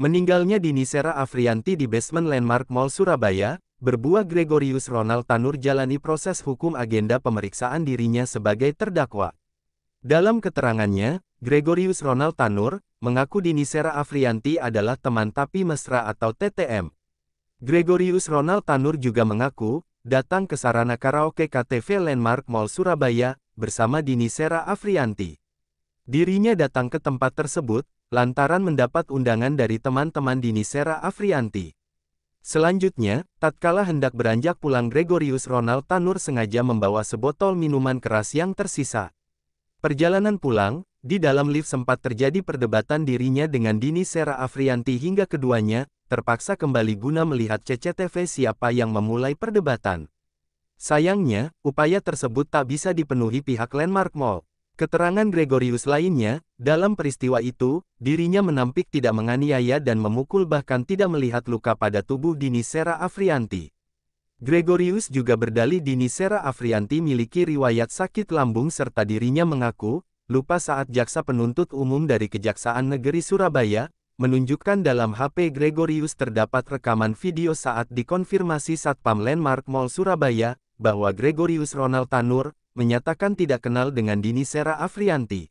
Meninggalnya Dini Sera Afriyanti di basement Landmark Mall Surabaya, berbuah Gregorius Ronald Tanur jalani proses hukum agenda pemeriksaan dirinya sebagai terdakwa. Dalam keterangannya, Gregorius Ronald Tanur mengaku Dini Sera Afriyanti adalah teman tapi mesra atau TTM. Gregorius Ronald Tanur juga mengaku datang ke sarana karaoke KTV Landmark Mall Surabaya bersama Dini Sera Afriyanti. Dirinya datang ke tempat tersebut lantaran mendapat undangan dari teman-teman Dini Sera Afriyanti. Selanjutnya, tatkala hendak beranjak pulang, Gregorius Ronald Tanur sengaja membawa sebotol minuman keras yang tersisa. Perjalanan pulang, di dalam lift sempat terjadi perdebatan dirinya dengan Dini Sera Afriyanti hingga keduanya terpaksa kembali guna melihat CCTV siapa yang memulai perdebatan. Sayangnya, upaya tersebut tak bisa dipenuhi pihak Landmark Mall. Keterangan Gregorius lainnya, dalam peristiwa itu, dirinya menampik tidak menganiaya dan memukul bahkan tidak melihat luka pada tubuh Dini Sera Afriyanti. Gregorius juga berdalih Dini Sera Afriyanti miliki riwayat sakit lambung serta dirinya mengaku lupa saat jaksa penuntut umum dari Kejaksaan Negeri Surabaya menunjukkan dalam HP Gregorius terdapat rekaman video saat dikonfirmasi Satpam Landmark Mall Surabaya bahwa Gregorius Ronald Tanur menyatakan tidak kenal dengan Dini Sera Afriyanti.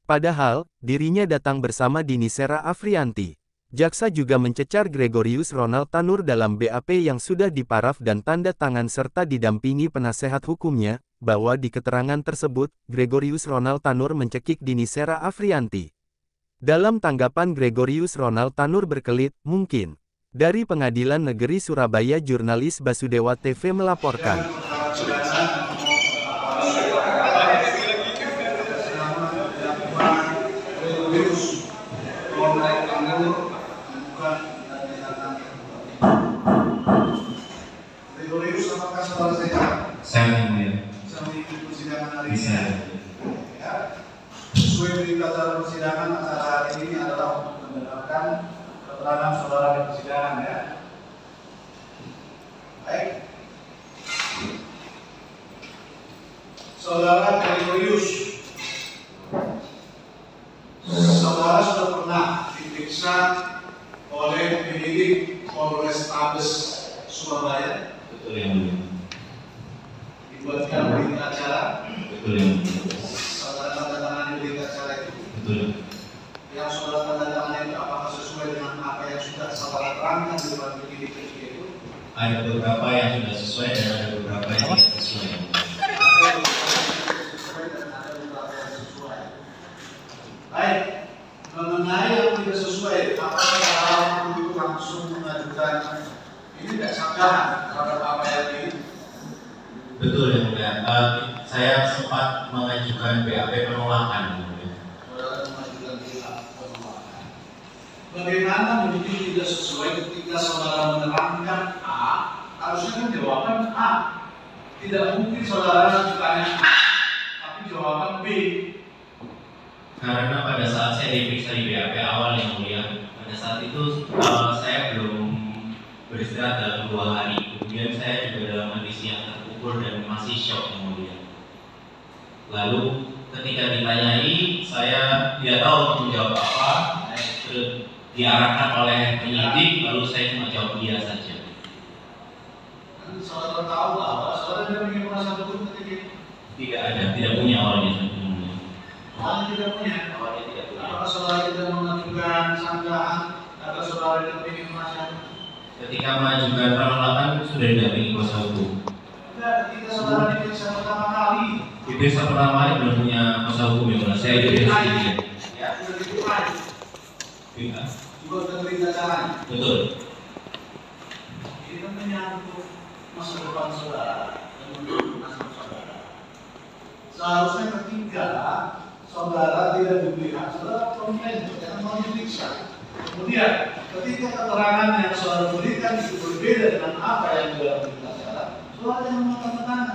Padahal, dirinya datang bersama Dini Sera Afriyanti. Jaksa juga mencecar Gregorius Ronald Tanur dalam BAP yang sudah diparaf dan tanda tangan serta didampingi penasehat hukumnya, bahwa di keterangan tersebut, Gregorius Ronald Tanur mencekik Dini Sera Afriyanti. Dalam tanggapan Gregorius Ronald Tanur berkelit, mungkin. Dari Pengadilan Negeri Surabaya, jurnalis Basudewa TV melaporkan. Gregorius, apakah saudara saya mulia bisa mengikuti persidangan hari ini? bisa. Ya. Sesuai berita acara persidangan, acara hari ini adalah untuk mendengarkan keterangan saudara di persidangan, ya. Baik. Saudara Gregorius, saudara sudah pernah diperiksa oleh penyidik Polrestabes Surabaya. Betul yang mulia. Dibuatkan berita acara. Betul yang mulia. Saudara tanda tangan di berita acara itu. Betul. Yang saudara tanda tangan itu apakah sesuai dengan apa yang sudah saudara terangkan di depan penyidik itu? Ada beberapa yang sudah sesuai dan ada beberapa yang tidak sesuai. Ada beberapa yang sesuai dan ada beberapa yang sesuai. Baik, mengenai yang tidak sesuai, apakah saudara itu langsung mengajukan ini tidak sanggahan terhadap apa yang ini? Betul yang mulia. Saya sempat mengajukan BAP penolakan. Yang mulia. Saudara mengajukan penolakan. Bagaimana menjadi tidak sesuai ketika saudara menerangkan A, harusnya kan jawaban A. Tidak mungkin saudara ditanya A, tapi jawaban B. Karena pada saat saya diperiksa di BAP awal yang mulia, pada saat itu saya belum beristirahat dalam 2 hari. Kemudian saya juga dalam kondisi yang terpukul dan masih shock yang mulia. Lalu ketika ditanyai, saya tidak tahu untuk menjawab apa. Diarahkan oleh penyidik, lalu saya cuma jawab iya saja. Saudara tahu bahwa saudara tidak punya kuasa hukum ketika itu? Tidak ada, tidak punya awalnya. Awalnya tidak punya. Awalnya tidak punya. Apakah saudara tidak mengajukan sanggahan agar saudara tidak punya kuasa? Ketika mengajukan penolakan sudah didampingi kuasa hukum. Tidak, ketika saudara diperiksa pertama kali. Diperiksa pertama kali belum punya kuasa hukum yang mana? Saya diperiksa sendiri. Ya, sudah diperiksa. Iya. Juga sudah berita acara. Betul. Ini kan menyangkut masa depan saudara dan menyangkut nasib saudara. Seharusnya ketika saudara tidak diberikan, saudara komplain, jangan mau diperiksa. Kemudian, ketika keterangan yang saudara berikan itu berbeda dengan apa yang dalam berita acara, saudara jangan mengatakan.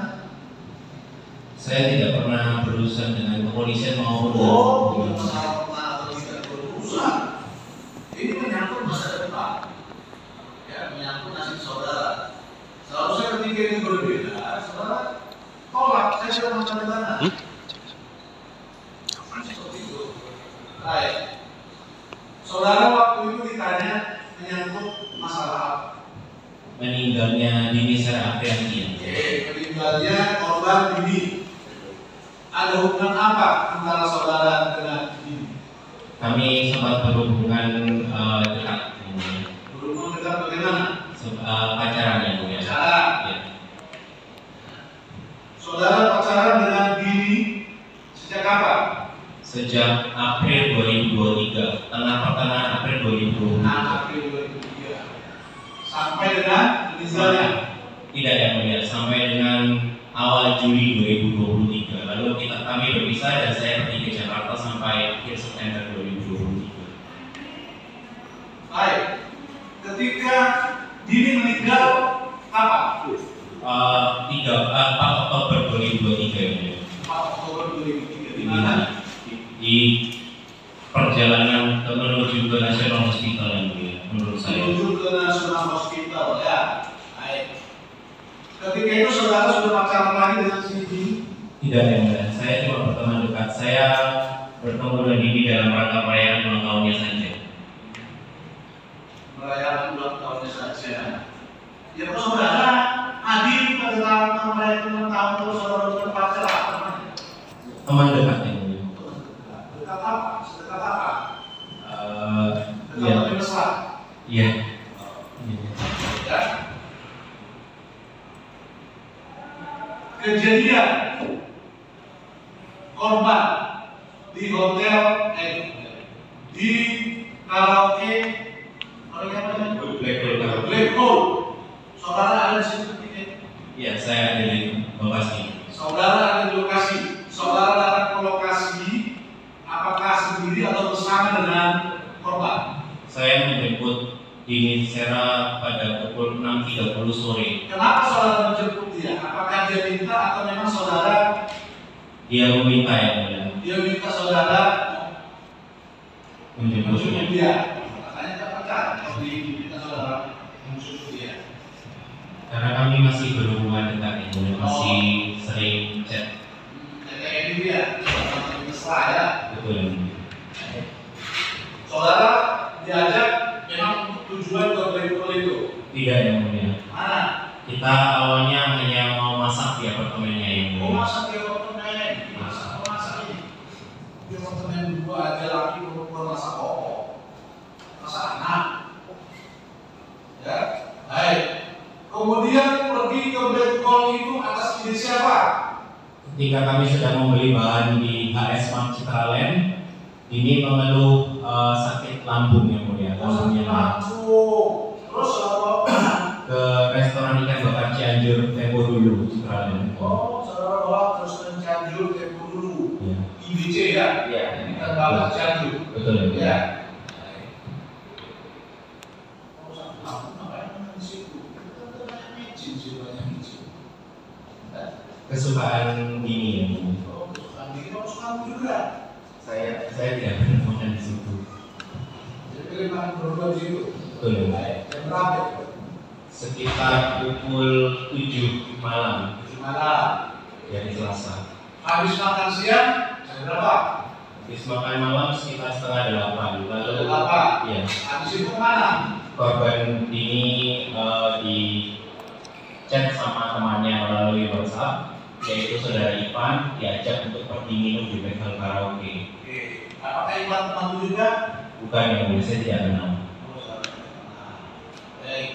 Saya tidak pernah berurusan dengan kepolisian maupun bukan masalah pernah atau tidak berurusan. Ini menyangkut masa depan, ya, menyangkut nasib saudara. Seharusnya ketika ini berbeda, saudara tolak. Saya sudah mencatatkan. Seperti itu. Baik. Saudara waktu waktu itu ditanya menyangkut masalah apa? Meninggalnya Dini Sera Afrianti. Meninggalnya korban Dini. Ada hubungan apa antara saudara dengan Dini? Kami sempat berhubungan dekat. Berhubungan dekat bagaimana? Pacaran ya, Bu ya. Pacaran. Ya. Saudara pacaran dengan Dini sejak kapan? Sejak April 2023, pertengahan April 2023. April 2003. Sampai dengan meninggalnya. Tidak yang mulia, sampai dengan awal Juli 2023. Lalu kami berpisah dan saya pergi ke Jakarta sampai akhir September 2023. Baik. Ketika Dini meninggal kapan? 4 Oktober 2023 ya. 4 Oktober 2003. Di mana? Di perjalanan menuju ke National Hospital yang mulia, menurut saya. Menuju ke National Hospital ya. Baik. Ketika itu saudara sudah pacaran lagi dengan si Dini? Tidak yang mulia, saya cuma berteman dekat. Saya bertemu dengan Dini dalam rangka perayaan ulang tahunnya saja. Merayakan ulang tahunnya saja. Ya kalau saudara Adi pada tahun merayakan ulang tahun terus saudara sudah pacaran. Teman dekat yang mulia. Dekat apa? Dekat apa? Dekat Iya. lebih besar. Iya. Ya. Kejadian korban di hotel di karaoke Black Hole. Saudara ada di situ ketika itu? Iya, saya ada di lokasi. Saudara ada di lokasi. Saudara datang ke lokasi apakah sendiri atau bersama dengan korban? Saya menjemput Dini Sera pada pukul 6.30 sore. Kenapa saudara menjemput dia? Apakah dia minta atau memang saudara? Dia meminta yang mulia Dia minta saudara menjemput menjemput dia. Makanya tak pacaran kalau diminta saudara menjemput dia. karena kami masih berhubungan dekat yang mulia, masih sering chat. Kayak ini dia, sama mesra ya. Betul yang mulia. Saudara diajak memang tujuan ke Black Hole itu. Tidak yang mulia. Mana? Kita awalnya hanya mau masak di apartemennya yang Oh mulia. masak di apartemen, masak ini. Di apartemen dua aja laki perempuan masak pokok, masak anak. Ya, baik. Kemudian pergi ke Black Hole itu atas ide siapa? Ketika kami sedang membeli bahan di HS Mark Citraland, ini mengeluh sakit lambung yang mulia. Lambungnya Langsung. Terus ke restoran ikan bakar Cianjur Tempo dulu Citraland. oh, saudara bawa terus ke Cianjur Tempo dulu. Ya. IBC ya? Iya. Ikan bakar Cianjur. Betul Ya. ya. Oh, satu tahun ngapain di situ? Micin sih banyak micin. Kesukaan Dini yang mulia. Oh, kesukaan diri harus kamu juga. Saya tidak pernah makan di situ. Jadi pilih makan berdua di situ. Betul ya. Baik. Jam berapa itu? Sekitar pukul 7 malam Malam. dari Selasa. Habis makan siang jam berapa? Habis makan malam sekitar setengah 8. Lalu Jam 8. ya, Habis itu kemana? korban ini di chat sama temannya melalui WhatsApp, yaitu saudara Ivan, diajak untuk pergi minum di Bekel Karaoke. Oke. Apakah Iwan temanmu juga? Bukan yang mulia, saya tidak kenal. Baik.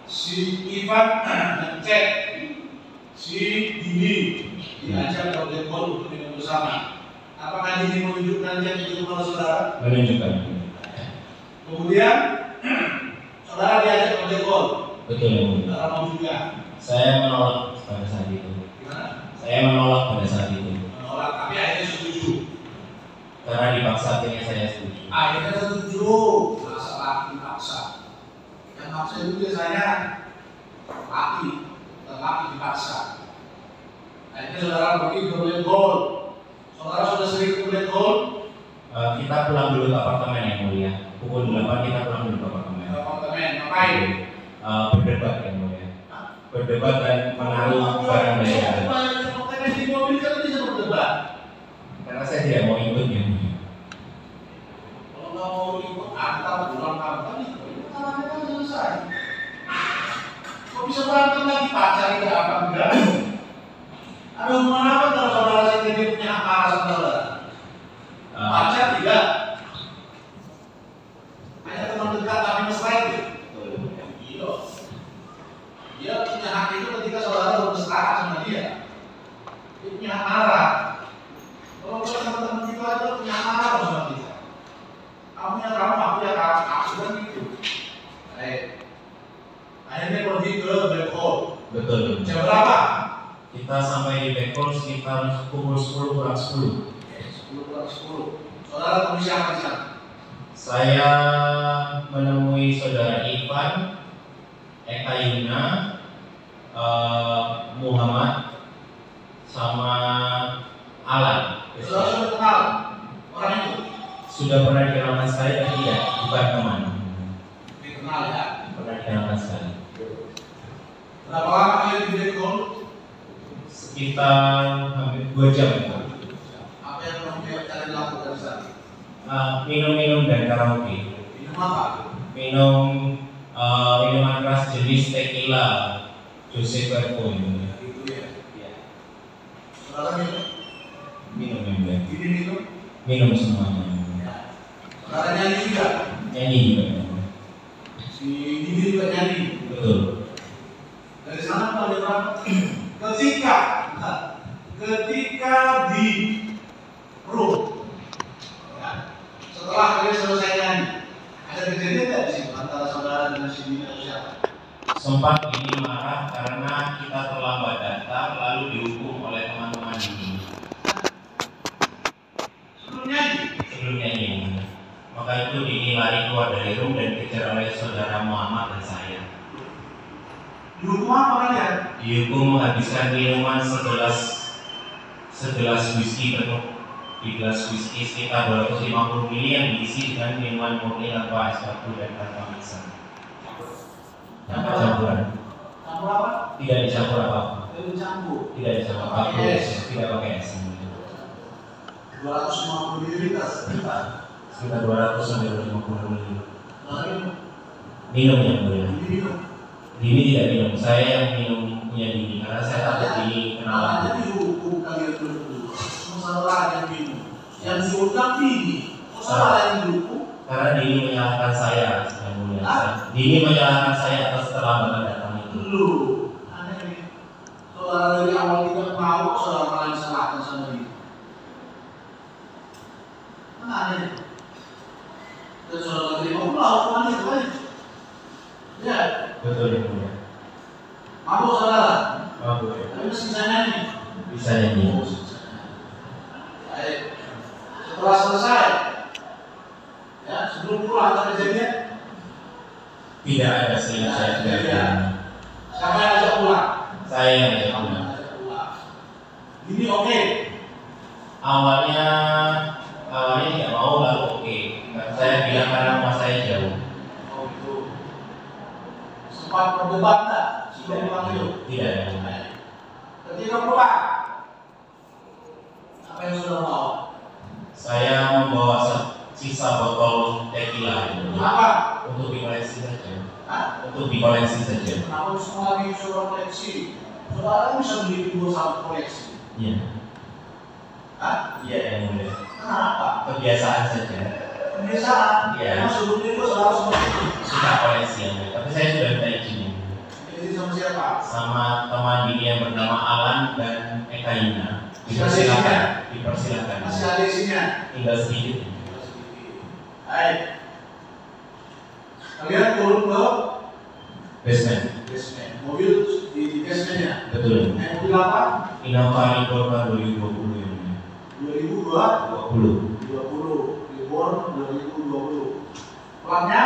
Si Ivan ngecek si Dini diajak ke Black Hole untuk minum bersama. Apakah Dini menunjukkan chat itu kepada saudara? Menunjukkan. Kemudian saudara diajak ke Black Hole. Betul yang mulia. Saudara mau juga. Saya menolak pada saat itu. Gimana? Saya menolak pada saat itu. Menolak, tapi akhirnya setuju. Karena dipaksa akhirnya saya setuju. Akhirnya setuju. Masa laki dipaksa. Yang maksa itu biasanya laki dipaksa. Akhirnya saudara pergi ke Black Hole. Saudara sudah sering ke Black Hole? Kita pulang dulu ke apartemen yang mulia. Pukul 8 kita pulang dulu ke apartemen. Ke apartemen, ngapain? Berdebat yang mulia. Berdebat dan menaruh barang dari atas. Apartemen di mobil kan bisa berdebat. Karena saya tidak mau ikut yang mulia. Kalau nggak mau ikut antar pulang bisa berantem lagi pacar tidak apa enggak? Ada hubungan apa kalau saudara sendiri punya hak marah sama saudara? Pacar tidak. Hanya teman dekat tapi mesra itu. Iya. Dia punya hak itu ketika saudara bermesraan sama dia. Dia punya hak marah. Kalau kita teman-teman kita aja punya hak marah sama kita. Kamu yang kamu, aku yang aku kan gitu. Baik. Akhirnya pergi ke black hole. Betul. Jam berapa? Kita sampai di black hole sekitar pukul 10 kurang 10. 10 kurang 10. Saudara temui siapa di sana? Saya menemui saudara Ivan, Eka Yuna, Muhammad, sama Alan. Saudara sudah kenal orang itu? Sudah pernah dikenalan saya, tapi tidak, bukan teman. Dikenal ya? Pernah dikenalan saya. Berapa lama kalian di black hole? Sekitar hampir 2 jam. Apa yang kalian lakukan di sana? Minum-minum dan karaoke. Minum apa? Minum minuman keras jenis tequila, Jose Cuervo. Itu ya. Saudara minum? Minum. Ini minum? Minum semuanya. Saudara nyanyi juga? Nyanyi juga. Si Didi juga nyanyi? Betul. Dari sana kalian berapa? Ketika di room, ya, setelah kalian selesai nyanyi, ada kejadian tidak di situ antara saudara dengan si Didi atau siapa? Sempat ini marah karena kita terlambat datang lalu dihukum oleh teman-teman ini. Sebelum nyanyi. Maka itu Dini lari keluar dari room dan dikejar oleh saudara Muhammad dan saya. Dihukum apa kalian? Dihukum menghabiskan minuman segelas whisky penuh. Di gelas whisky sekitar 250 ml yang diisi dengan minuman murni tanpa es batu dan tanpa mixer. Tanpa campuran. Campur apa? Tidak dicampur apa-apa. Dicampur. Tidak dicampur apa-apa. Tidak pakai es. 250 ml. Sekitar 200 sampai 250 ml. Lalu Minum yang boleh. minum. Dini tidak minum. Saya yang minum punya Dini karena saya takut Dini kenalan. Jadi dihukum kalian berdua. Masalah yang minum. Yang diundang Dini. Masalah yang dihukum. Karena Dini menyalahkan saya, yang mulia. Dini menyalahkan saya atas terlambatan datang itu. Lu, aneh nih. Saudara dari awal tidak mau, saudara malah disalahkan sama dia. Mana aneh? Dan saudara terima pula hukuman itu kan? Ya. Betul yang mulia. Mabuk saudara. Mabuk ya. Tapi masih bisa nyanyi. Bisa nyanyi. Baik. Setelah selesai, ya sebelum pulang ada kejadian. Tidak ada seingat saya tidak ada. Siapa yang ajak pulang? Saya yang ajak pulang. Ini oke. Awalnya tidak mau lalu oke. Saya bilang karena rumah saya jauh. Oh itu. Sempat berdebat tak? Sudah pulang itu? Tidak ada. Ketika pulang, apa yang sudah bawa? Saya membawa sisa botol tequila itu. Apa? Untuk dikoleksi saja. Hah? Untuk dikoleksi saja. Kenapa semua lagi suruh koleksi? Saudara bisa beli 2 satu koleksi. Iya. Hah? Iya yang mulia. Kenapa? Kebiasaan saja. Kebiasaan. Iya. Karena sebelumnya itu saudara seperti itu. Suka koleksi yang mulia. Tapi saya sudah minta izin. Jadi sama siapa? Sama teman Dini yang bernama Alan dan Eka Yuna. Dipersilakan. Masih ada isinya. Tinggal sedikit. Baik. Kalian turun ke Basement. basement. Mobil di basementnya. Betul. Naik mobil apa? Innova Reborn 2020 yang mulia. 2020. 20. Reborn 2020. Pelannya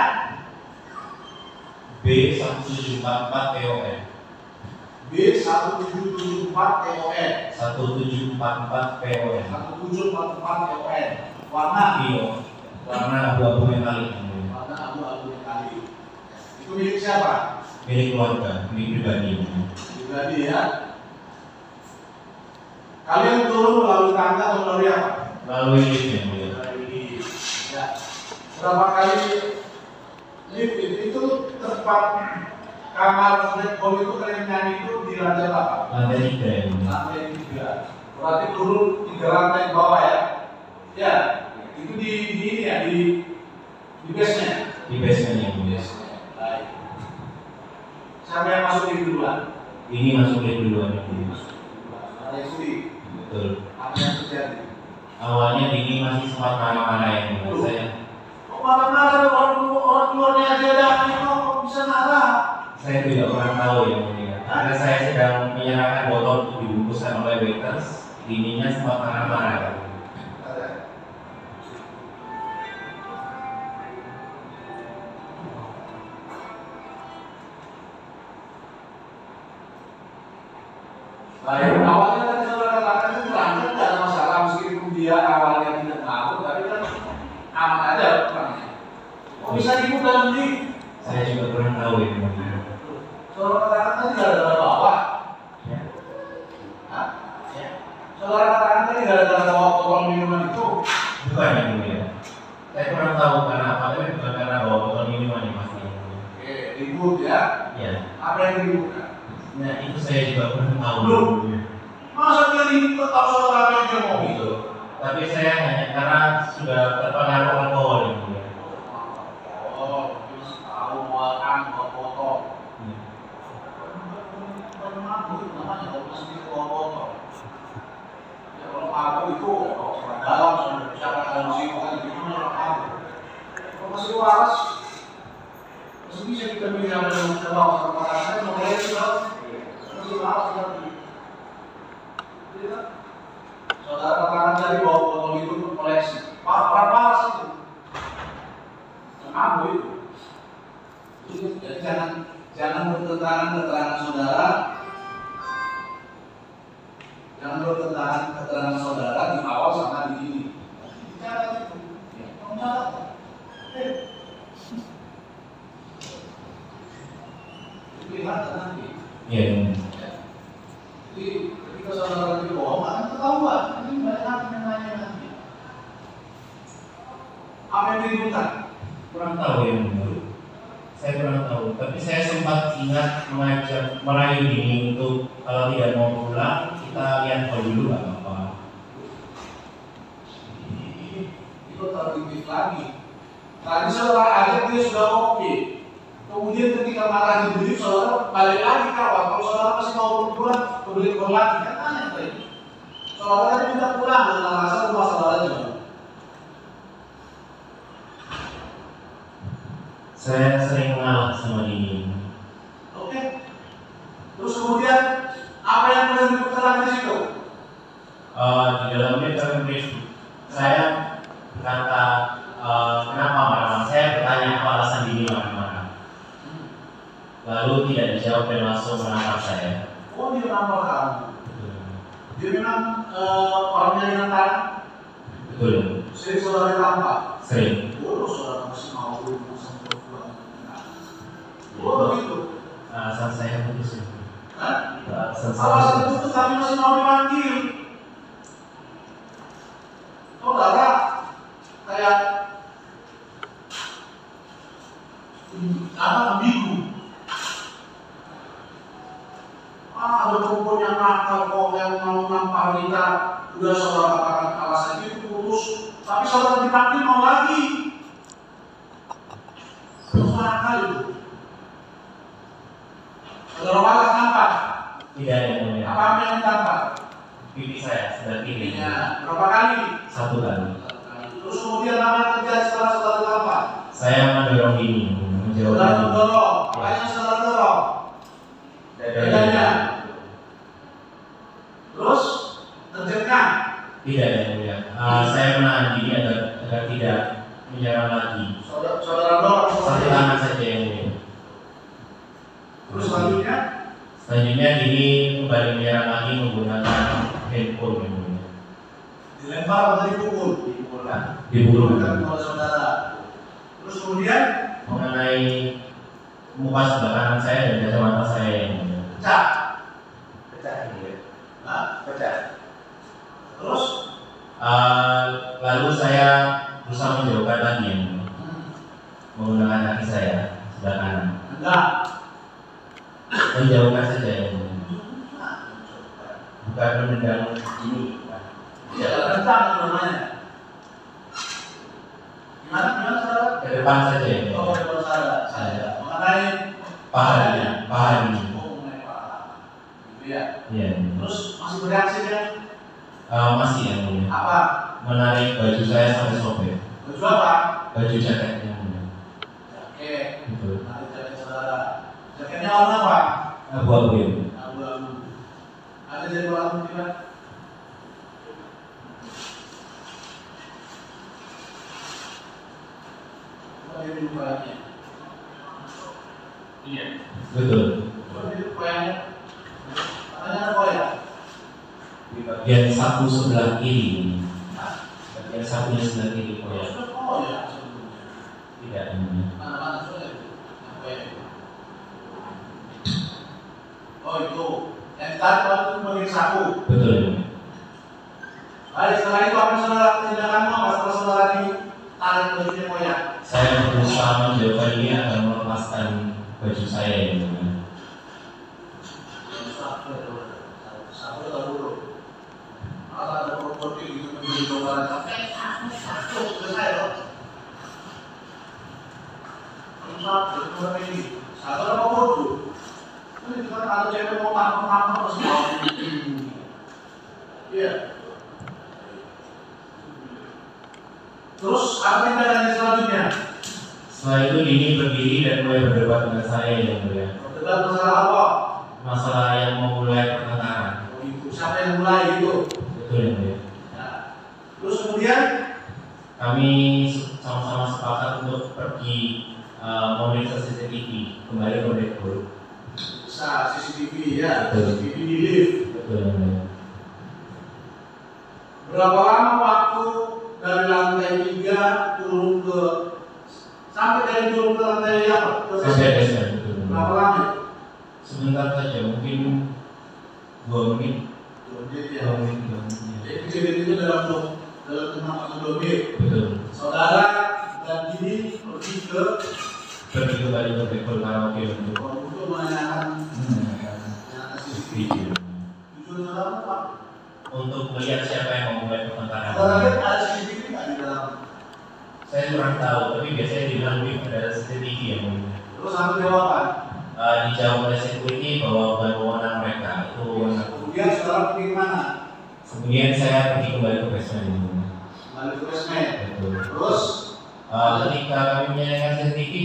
B1744 TON. B1774 TON. 1744 PON. 1744 TON. Warna Bio. Warna abu-abu metalik yang mulia. warna abu-abu metalik. Itu milik siapa? Milik keluarga, milik pribadi yang mulia. Pribadi ya. Kalian turun melalui tangga atau melalui apa? Melalui lift yang mulia. Melalui lift. Ya. Berapa kali lift itu tempat kamar Black Hole itu kalian nyanyi itu di lantai berapa? Lantai 3 ya. Lantai 3. Berarti turun 3 lantai ke bawah ya? Ya, itu di ini ya, di base-nya. Di basement yang mulia. Baik. Siapa yang masuk ini duluan? Ini masuk ke duluan yang mulia. Ada yang sudi. Betul. Apa yang terjadi? Awalnya Dini masih sempat marah-marah yang mulia. Saya Kok marah-marah orang keluarnya aja ada kok bisa marah? tidak pernah tahu yang mulia. Karena saya sedang menyerahkan botol untuk dibungkuskan oleh waiters, Dininya sempat marah-marah. Baik, awalnya kan saudara katakan itu lanjut tidak ada masalah meskipun dia awalnya tidak tahu, tapi kan aman aja orangnya. Kok bisa dibuka nanti? Saya juga kurang tahu yang mulia. Saudara katakan tadi gara-gara bawa. Ya. Hah? Ya. Saudara katakan tadi gara-gara bawa botol minuman itu. Bukan yang mulia. Saya kurang tahu karena apa, tapi bukan karena bawa botol minuman yang pasti yang mulia. Oke, ribut ya. Ya. Apa yang diributkan? Nah itu saya juga kurang tahu. Belum. Masa dia ribut tahu saudara apa yang dia mau gitu? Tapi saya hanya karena sudah terpengaruh alkohol yang mulia. Oh, terus tahu buatan botol. Bukan mabuk itu namanya, kalau mesti bawa botol. Ya kalau mabuk itu, kalau sudah dalam, sudah bicara halusi, bukan itu namanya mabuk. Kalau masih waras, masih bisa kita bilang dengan sebab sama rasanya, mulai sudah masih waras lagi. Saudara katakan tadi bawa botol itu untuk koleksi. Waras itu. Mabuk itu. Jadi jangan bertentangan keterangan saudara. Jangan bertentangan keterangan saudara di awal sama di sini. Bicara itu. Ya, kamu salah. Lihat nanti. Iya. Jadi ketika saudara dibohong akan ketahuan. Ini banyak yang nanya nanti. Apa yang diributkan? Kurang tahu yang mulia. Saya kurang tahu. Tapi saya sempat ingat mengajak merayu Dini untuk kalau tidak mau pulang kita lihat hall dulu nggak apa-apa. Itu tertibik lagi. Tadi saudara ajak dia sudah oke. Kemudian ketika marah dibeli saudara balik lagi kawan. Kalau saudara masih mau pulang, kebeli lagi kan aneh tadi. Saudara tadi minta pulang dengan alasan rumah saudara juga. Saya sering mengalah sama Dini. Oke. Terus kemudian apa yang boleh diputar di situ? Di dalamnya tertulis saya berkata kenapa marah-marah. Saya bertanya apa alasan Dini marah-marah. Lalu tidak dijawab dan langsung menangkap saya. Oh, dia nampak kamu. Dia memang orangnya yang tangan. Betul. Sering saudara tampak. Sering. Oh, saudara masih mau berhubung sama perempuan. Oh, begitu. Alasan saya putus. Hah? Alasan Alasan saya itu tapi masih mau dipanggil. Saudara kayak ambigu. Ada perempuan yang nakal kok yang mau nampar kita. Udah saudara katakan alasan itu putus, tapi saudara dipanggil mau lagi. Terus nakal itu. Saudara balas nampak. tidak ada yang mulia. Apa yang ditambah? Pipi saya sudah tinggi. Pipinya berapa kali? 1 kali. Terus kemudian apa yang terjadi setelah saudara tambah? Saya mendorong Dini menjawab Saudara Dini. mendorong. Apa yang saudara dorong? Dadanya. Terus terjengkang. Tidak yang mulia. Saya menahan Dini agar tidak menyerang lagi. Saudara dorong. Satu tangan saja yang mulia. Terus selanjutnya? Selanjutnya Dini kembali menyerang lagi menggunakan handphone yang mulia. Dilempar atau dipukul? Dipukul kan? Dipukul. Oleh saudara. Terus kemudian Mengenai muka sebelah kanan saya dan kacamata saya yang mulia. pecah. Pecah yang mulia. Nah, Pecah. terus Lalu saya berusaha menjauhkan lagi yang mulia. Menggunakan kaki saya sebelah kanan. enggak. Menjauhkan saja yang mulia. Bukan menendang ini. Ya, tentang namanya. Gimana saudara? Ke depan saja ya. Oh, ke depan saya. Mengenai Paha ini. Oh, mengenai paha. Gitu ya. Iya. Terus masih bereaksi ya? Masih yang mulia. Apa? Menarik baju saya sampai sobek. Baju apa? Baju jaketnya mulia. Jaket. Betul. Menarik jaket saudara. Jaketnya warna apa? Abu-abu ya. Abu-abu. Ada jadi warna tidak? Dia di lagi. Iya. Betul. Itu koyangnya. Katanya ada koyang. Di bagian saku sebelah kiri. Bagian sakunya sebelah kiri koyak. Oh ya, sebelumnya. Tidak ini. Mana-mana sudah itu. Yang koyang. Oh itu. Yang ditarik waktu bagian saku. Betul. Baik, setelah itu apa saudara tindakanmu? Apa setelah saudara ditarik bajunya koyang? Saya berusaha menjauhkan ini agar melepaskan baju saya ini. Ada properti itu menjadi gambaran sampai satu selesai loh. Empat ini satu apa bodoh? Ini kan ada cewek mau makan terus mau. Iya. Terus apa tindakan selanjutnya? Setelah itu Dini berdiri dan mulai berdebat dengan saya yang mulia. Berdebat masalah apa? Masalah yang memulai pertengkaran. Oh, itu siapa yang mulai itu? Betul yang mulia. Nah, terus kemudian Kami sama-sama sepakat untuk pergi memeriksa CCTV kembali ke Dekor. bisa CCTV ya, Betul. CCTV di lift. Betul yang mulia. Berapa lama waktu dari lantai 3 turun ke sampai dari turun ke lantai apa? Ke Sampai basement? basement, betul. Berapa lama? Sebentar saja, mungkin 2 menit. 2 menit ya. 2 menit, 2 menit. Jadi kejadian itu dalam 2 menit. Betul. Saudara dan Dini pergi ke Pergi kembali ke Dekor karaoke untuk menanyakan CCTV. Tujuan saudara apa? untuk melihat siapa yang memulai pertengkaran. Saudara lihat ada CCTV nggak di dalam? Saya kurang tahu, tapi biasanya di dalam lift ada CCTV yang mulia. Terus satu jawaban. Dijawab oleh security bahwa bukan wewenang mereka. Itu wewenang. Kemudian saudara pergi ke mana? Kemudian saya pergi kembali ke basement ini. Kembali ke basement. Betul. Terus Ketika kami menyalakan CCTV,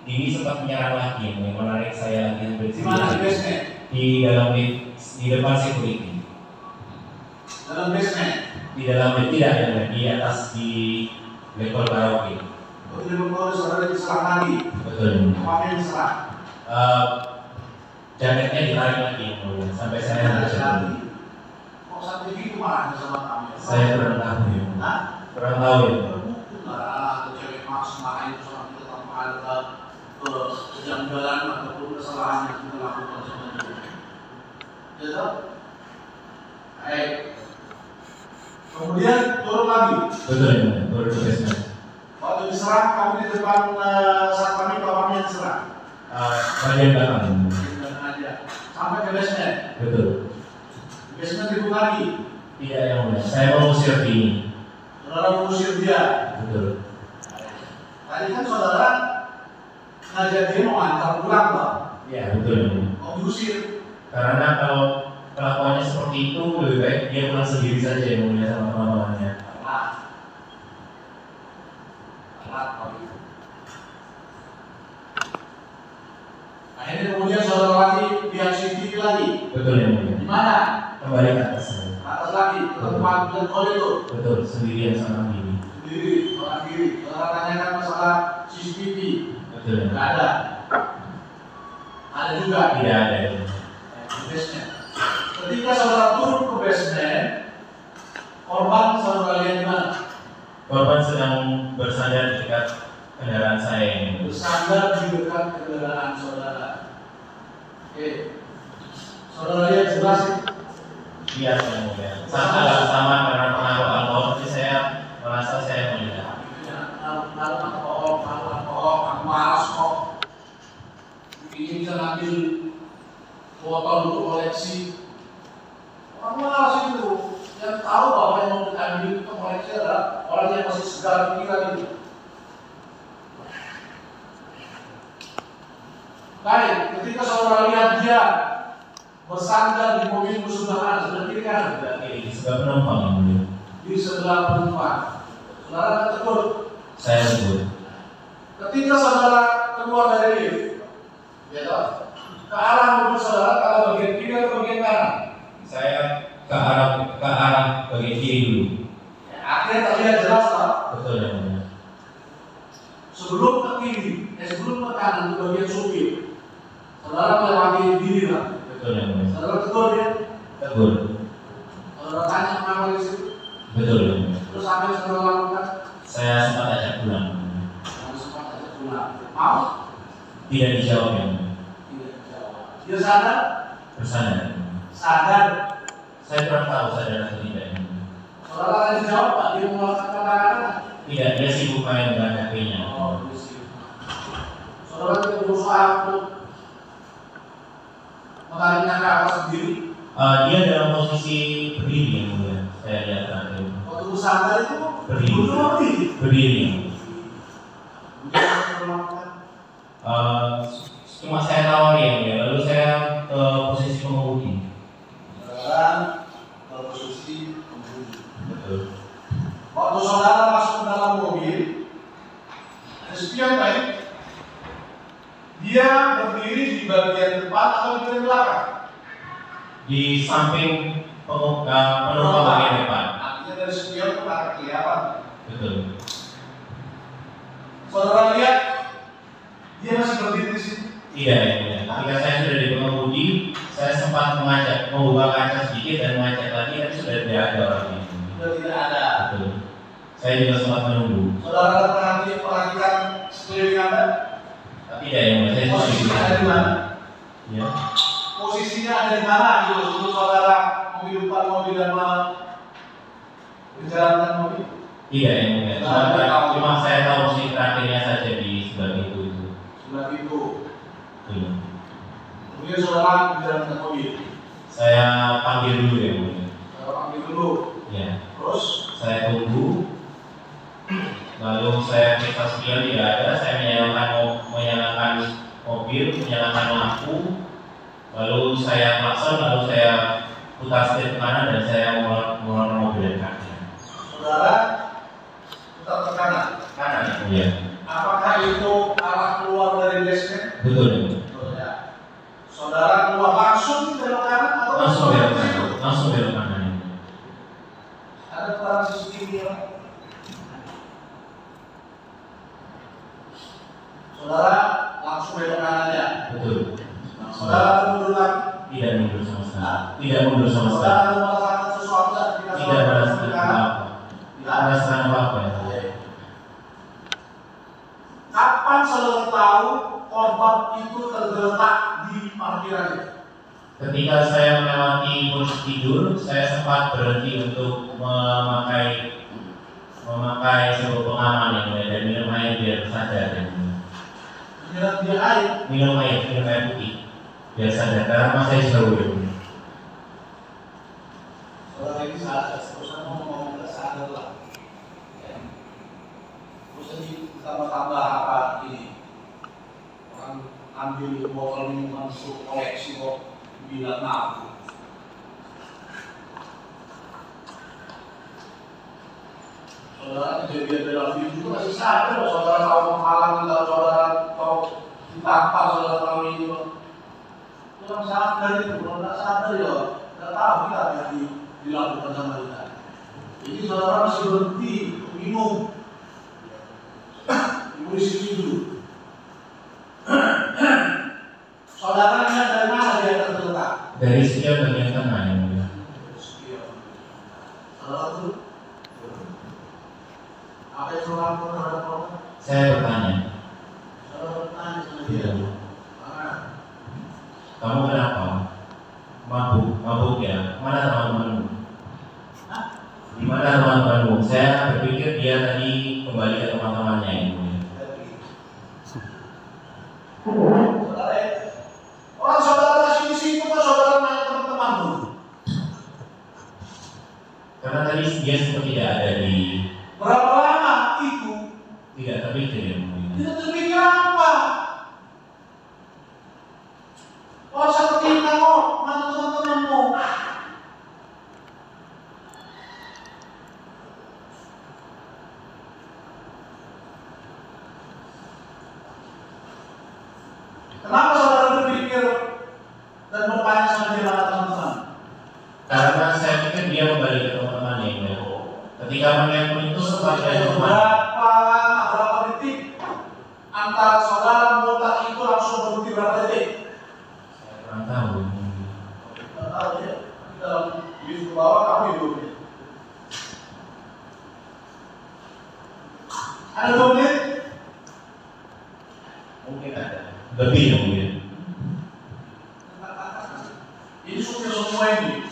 Dini sempat menyerang lagi, yang menarik saya lagi di mana di basement? di dalam lift, di depan security. Dalam basement. Di dalam lift tidak ada, di atas di level karaoke. Oh, tidak membawa saudara diserang lagi. Betul. Apa yang diserang? Jaketnya ditarik lagi yang mulia, sampai saya terjatuh. Kok sampai gitu marah sama kami? Saya kurang tahu ya. Hah? Kurang tahu ya. Atau cewek maks marah itu sama kita tanpa ada kejanggalan ataupun kesalahan yang kita lakukan sebenarnya. Ya toh? Baik. Kemudian turun lagi. Betul ya, mulia. Turun ke basement. Waktu diserang, kamu di depan satpam itu apa yang diserang? Bagian belakang. ya, mulia. Jangan aja. Sampai ke basement. Betul. Basement dibuka lagi. Tidak yang mulia. Saya mau usir Dini. Saudara mengusir dia. Betul. Tadi kan saudara ngajak dia mau antar pulang loh. Ya betul ya, mulia. Mau diusir. Karena kalau kelakuannya seperti itu lebih baik dia pulang sendiri saja yang mulia sama teman-temannya. Akhirnya kemudian saudara lagi lihat CCTV lagi. Betul ya, mulia. Di mana? Kembali ke atas. ya. Atas lagi, ke tempat dan kol itu. Betul, sendirian sama Dini. Sendiri, orang diri. Saudara tanyakan masalah CCTV. Betul ya. Tidak ada. Ada juga. Tidak ada ya. Di basement. Ketika saudara turun ke basement, korban saudara lihat di mana? Korban sedang bersandar di dekat kendaraan saya ini. Bersandar di dekat kendaraan saudara. Oke. Saudara lihat jelas itu. Iya yang mulia. Sama sama karena pengaruh alkohol, tapi saya merasa saya melihat. Lalu alkohol, aku malas kok. Ini bisa ngambil botol untuk koleksi. Orang malas itu, yang tahu bahwa yang mau diambil itu koleksi adalah orang yang masih segar pikiran itu. Baik, ketika saudara lihat dia bersandar di mobil musuh sebelah kiri kan? Di sebelah penumpang yang mulia. Di sebelah penumpang. Saudara tegur. Saya tegur. Ketika saudara keluar dari lift, ya toh, ke arah mobil saudara, ke arah bagian kiri atau bagian kanan? Saya ke arah bagian kiri dulu. Ya, akhirnya terlihat jelas toh. Betul yang mulia. Sebelum ke kiri, sebelum ke kanan ke bagian supir, saudara melewati diri lah. Betul yang mulia. Saudara tegur dia. Tegur. Saudara tanya kenapa di situ. Betul yang mulia. Terus apa yang saudara lakukan? Saya sempat ajak pulang. Saudara sempat ajak pulang. Mau? Tidak dijawab yang mulia. Tidak jawab. Dia sadar? Bersandar. Sadar. Saya kurang tahu sadar atau tidak yang mulia. Saudara tadi jawab Pak, dia mengeluarkan kata-kata. Tidak, dia sibuk main dengan HP-nya. Oh, di situ. Saudara tidak berusaha untuk menariknya ke atas sendiri. Dia dalam posisi berdiri yang mulia. Saya lihat tadi. Waktu bersandar itu Berdiri. berdiri. Berdiri. Kemudian saudara melakukan. Cuma saya tawari yang mulia. Lalu saya ke posisi pengemudi. Saudara ke posisi pengemudi. Betul. Waktu saudara masuk ke dalam mobil, sekian baik, dia berdiri di bagian depan atau di bagian belakang? Di samping penumpang bagian depan. Artinya dari spion pun akan kelihatan. Betul. Saudara lihat, dia masih berdiri di sini. Tidak yang mulia. Ketika saya sudah di pengemudi, saya sempat membuka kaca sedikit dan mengajak lagi, tapi sudah tidak ada orangnya. Sudah tidak ada. Betul. Saya juga sempat menunggu. Saudara perhatikan sekeliling Anda. Tidak yang mulia. Saya Posisinya ada di mana? Ya. Posisinya ada di mana? Gitu. Sebelum saudara menghidupkan mobil dan menjalankan mobil. Tidak yang mulia. Cuma saya tahu posisi terakhirnya saja di sebelah itu. Sebelah itu. Iya. Kemudian saudara menjalankan mobil. Saya panggil dulu yang mulia. Saudara panggil dulu. Ya. Terus Saya tunggu. Lalu saya periksa spion tidak ada. Saya menyalakan mobil, menyalakan lampu. Lalu saya klakson, lalu saya putar setir ke kanan dan saya mengeluarkan mobil dari kanan. saudara putar ke kanan. Kanan ya. Apakah itu arah keluar dari basement? Betul. Betul ya. Saudara keluar langsung belok kanan atau Langsung belok kanan. Langsung belok kanan. Ada barang CCTV ya? Saudara langsung belok kanan ya? Betul. Saudara mundur lagi? Tidak mundur sama sekali. Tidak mundur sama sekali. Saudara merasakan sesuatu ketika Tidak merasakan apa-apa. Tidak merasakan apa-apa. Kapan saudara tahu korban itu tergeletak di parkiran itu? Ketika saya melewati kursi tidur, saya sempat berhenti untuk memakai sebuah pengaman yang dan minum air biar sadar. Minum air putih biar sadar karena masih jauh. Saudara ini sadar, terus ngomong nggak sadar lah. Terus ini tambah apa ini? Orang ambil botol minuman untuk koleksi kok bilang mampu. Saudara kejadian dalam video itu masih sadar, saudara tahu menghalangi, kalau saudara tahu ditampar, saudara tahu ini. Belum sadar itu, belum nggak sadar ya, nggak tahu kita yang dilakukan sama kita. Jadi saudara masih berhenti minum, di sini dulu. Saudara lihat dari mana dia terletak? Dari sekian bagian tengah yang mulia. Saudara tuh apa yang saudara lakukan terhadap korban? Saya bertanya. Saudara bertanya sama dia. Kamu kenapa? Mabuk ya? Mana teman-temanmu? Di mana teman-temanmu? Saya berpikir dia tadi kembali ke teman-temannya ini. Orang saudara masih di situ, Kenapa saudara berpikir dan bertanya sama dia teman-teman? Karena saya pikir dia kembali ke teman-teman yang baru. Ketika menelpon itu sebagai teman. Berapa detik antara saudara mengotak itu langsung berhenti berapa detik? Saya kurang tahu. Tidak tahu ya. Dalam di bawah kamu hidupnya. Ada 2 menit? Mungkin ada. Lebih mungkin. Ini supir semua ini.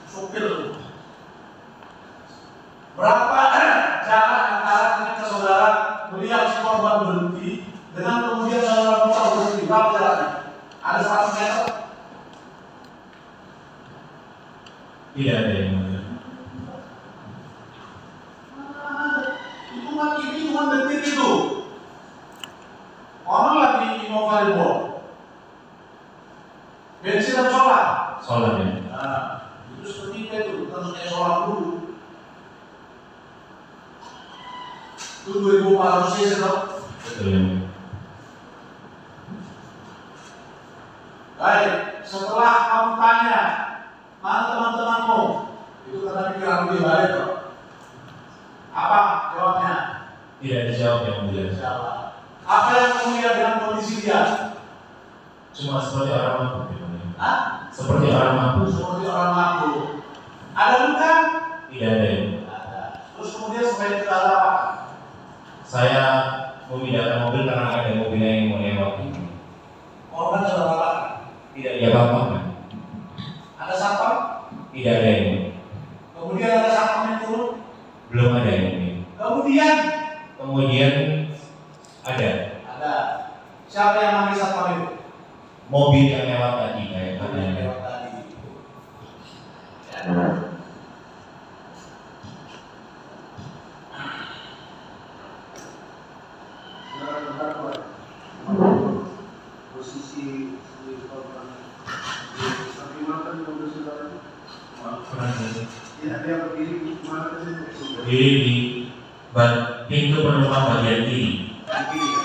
Supir. Berapa jarak antara ketika saudara melihat si korban berhenti dengan kemudian saudara motor berhenti? Berapa jaraknya? Ada 100 meter? Tidak ada yang mulia. Hitungan detik itu. Orang lagi Innova Reborn. Bensin dan solar. Solar ya. Nah, itu seketika itu harus kayak solar dulu. Itu 2400 cc dong. Betul ya. Baik, setelah kamu tanya, mana teman-temanmu? Itu karena pikiran lebih baik kok. Apa jawabnya? Tidak dijawab yang mulia. Siapa? Apa yang kamu lihat dengan kondisi dia? Cuma seperti orang mabuk. Hah? Seperti orang mabuk. Seperti orang mabuk. Ada luka? Tidak ada yang. Ada. Terus kemudian sebagai saudara apa? Saya memindahkan mobil karena ada mobilnya yang mau lewat ini. Korban saudara apa? Tidak dia apa-apa. Ada satpam? Tidak ada yang. Kemudian ada satpam yang turun? Belum ada yang ini. Kemudian ada. ada. Siapa yang manggil satpam itu? Mobil yang lewat tadi kayak Yang katanya. lewat tadi. Ya. Posisi di korban di samping mana mobil saudara? Ya, dia berdiri di mana tadi? Berdiri di pintu penumpang bagian kiri,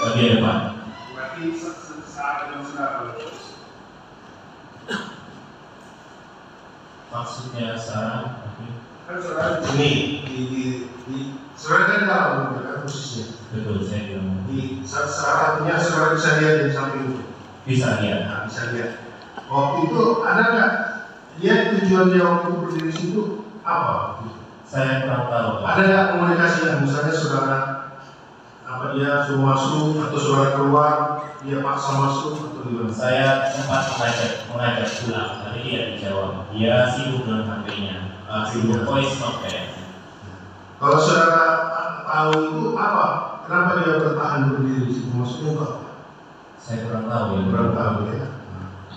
bagian depan. Berarti saat dengan saudara. Maksudnya sekarang Kan saudara di saudara kan dalam mobil kan posisinya. betul saya bilang Di saatnya saudara bisa lihat di samping itu. bisa lihat. Nah, bisa lihat. Waktu itu ada nggak? Dia tujuan dia waktu itu berdiri di situ apa? Saya kurang tahu. Ada nggak komunikasi yang misalnya saudara apa dia suruh masuk atau saudara keluar dia paksa masuk atau gimana? Saya sempat mengajak pulang, tapi dia dijawab. Dia sibuk dengan HP-nya, sibuk voice note kayaknya. Kalau saudara tahu itu apa? Kenapa dia bertahan berdiri di situ? Maksudnya apa? Saya kurang tahu ya. Kurang tahu ya.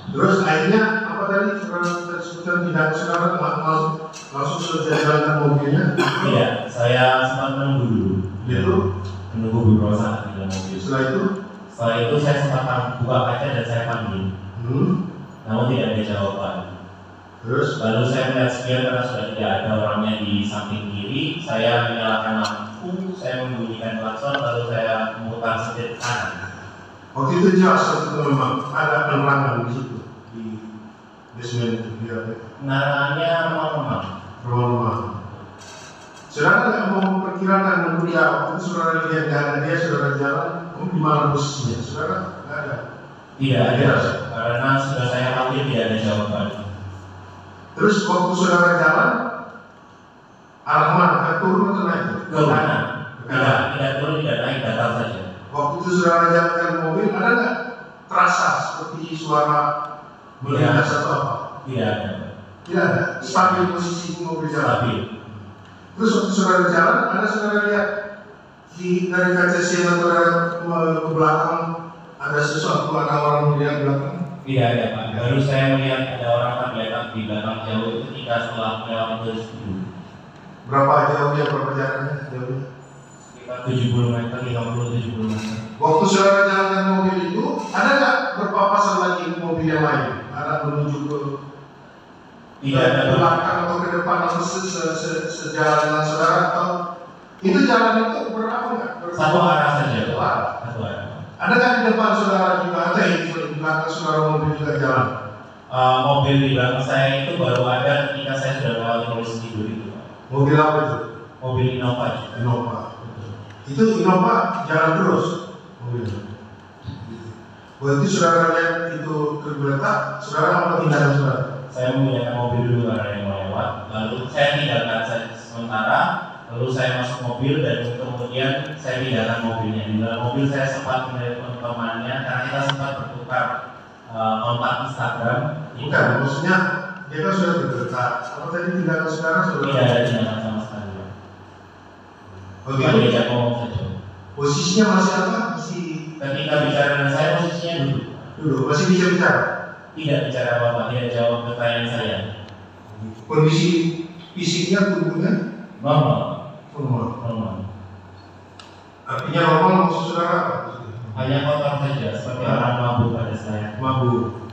Terus akhirnya apa tadi saudara sebutkan tidak saudara langsung sudah jalankan mobilnya? Tidak, saya sempat menunggu dulu. Itu Menunggu beberapa di dalam mobil. setelah itu Saya sempat buka kaca dan saya panggil, namun tidak ada jawaban. terus Lalu saya melihat spion karena sudah tidak ada orangnya di samping kiri. Saya menyalakan lampu, saya membunyikan klakson, lalu saya memutar setir kanan. waktu itu jelas waktu itu memang ada penerangan di situ di basement itu dia Penerangannya remang-remang. rumah. Saudara nggak mau memperkirakan menurut dia waktu itu saudara lihat nggak ada dia saudara jalan, di mana posisinya? Saudara nggak ada. Tidak ada, karena sudah saya panggil tidak ada jawaban. Terus waktu saudara jalan, arah mana? Ke turun atau naik? Ke kanan. Tidak turun, tidak naik, datar saja. Waktu itu saudara jalankan mobil, ada nggak terasa seperti suara melintas atau apa? Tidak ada. Tidak ada. Stabil posisi mobil jalan. Stabil. Terus waktu saudara jalan, ada saudara lihat dari kaca siang atau ke belakang ada sesuatu, ada orang melihat belakang? Tidak ada Pak. Baru saya melihat ada orang tergeletak di belakang jauh itu ketika setelah melewati garis biru. Berapa jauhnya, berapa jaraknya? Jauhnya? Sekitar 70 meter, 50-70 meter. Waktu saudara jalankan mobil itu, ada nggak berpapasan lagi mobil yang lain? Ada menuju ke Tidak ada ke belakang atau ke depan atau sejalan dengan saudara atau itu jalan itu berapa nggak? Satu arah saja. Satu arah. Satu arah. Ada nggak di depan saudara juga? Ada yang di belakang Mobil di belakang saya itu baru ada ketika saya sudah melewati polisi tidur itu, Pak. Mobil apa itu? Mobil Innova. Innova. Itu Innova jalan terus mobilnya. Berarti saudara lihat itu tergeletak, saudara apa tindakan saudara? Saya menggunakan mobil dulu karena yang melewat, lalu saya tinggalkan sementara, lalu saya masuk mobil dan kemudian saya tinggalkan mobilnya. Di dalam mobil saya sempat menelpon temannya karena kita sempat bertukar kontak Instagram. Bukan, maksudnya dia kan sudah tergeletak. Kalau tadi tindakan saudara Tidak ada tindakan sama sekali. Oke. Diajak ngomong saja. Posisinya masih apa? Masih Ketika bicara dengan saya posisinya duduk, masih bisa bicara. tidak bicara apa-apa, dia jawab pertanyaan saya. Kondisi fisiknya, tubuhnya Normal. normal. Artinya normal maksud saudara apa? Hanya kotor saja, seperti orang mabuk pada saya. Mabuk.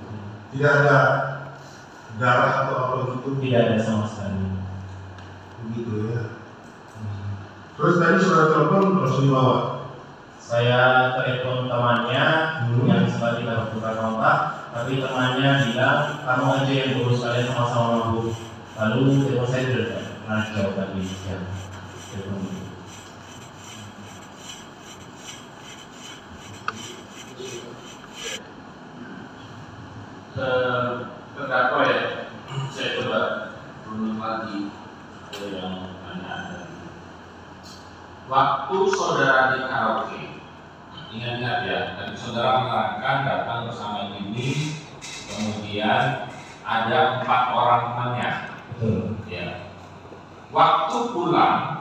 Tidak ada darah atau apa gitu. Tidak ada sama sekali. Begitu ya. Terus tadi saudara telepon langsung dibawa. Saya telepon temannya yang sempat kita bertukar kontak, tapi temannya bilang kamu aja yang urus, kalian sama-sama mabuk. Lalu telepon saya tidak pernah jawab lagi ya. Telepon itu. Terdakwa ya, saya coba runut lagi ke yang ada. Waktu saudara di karaoke, ingat-ingat ya, tadi saudara menerangkan datang bersama ini, kemudian ada 4 orang temannya. Betul. Ya. Waktu pulang,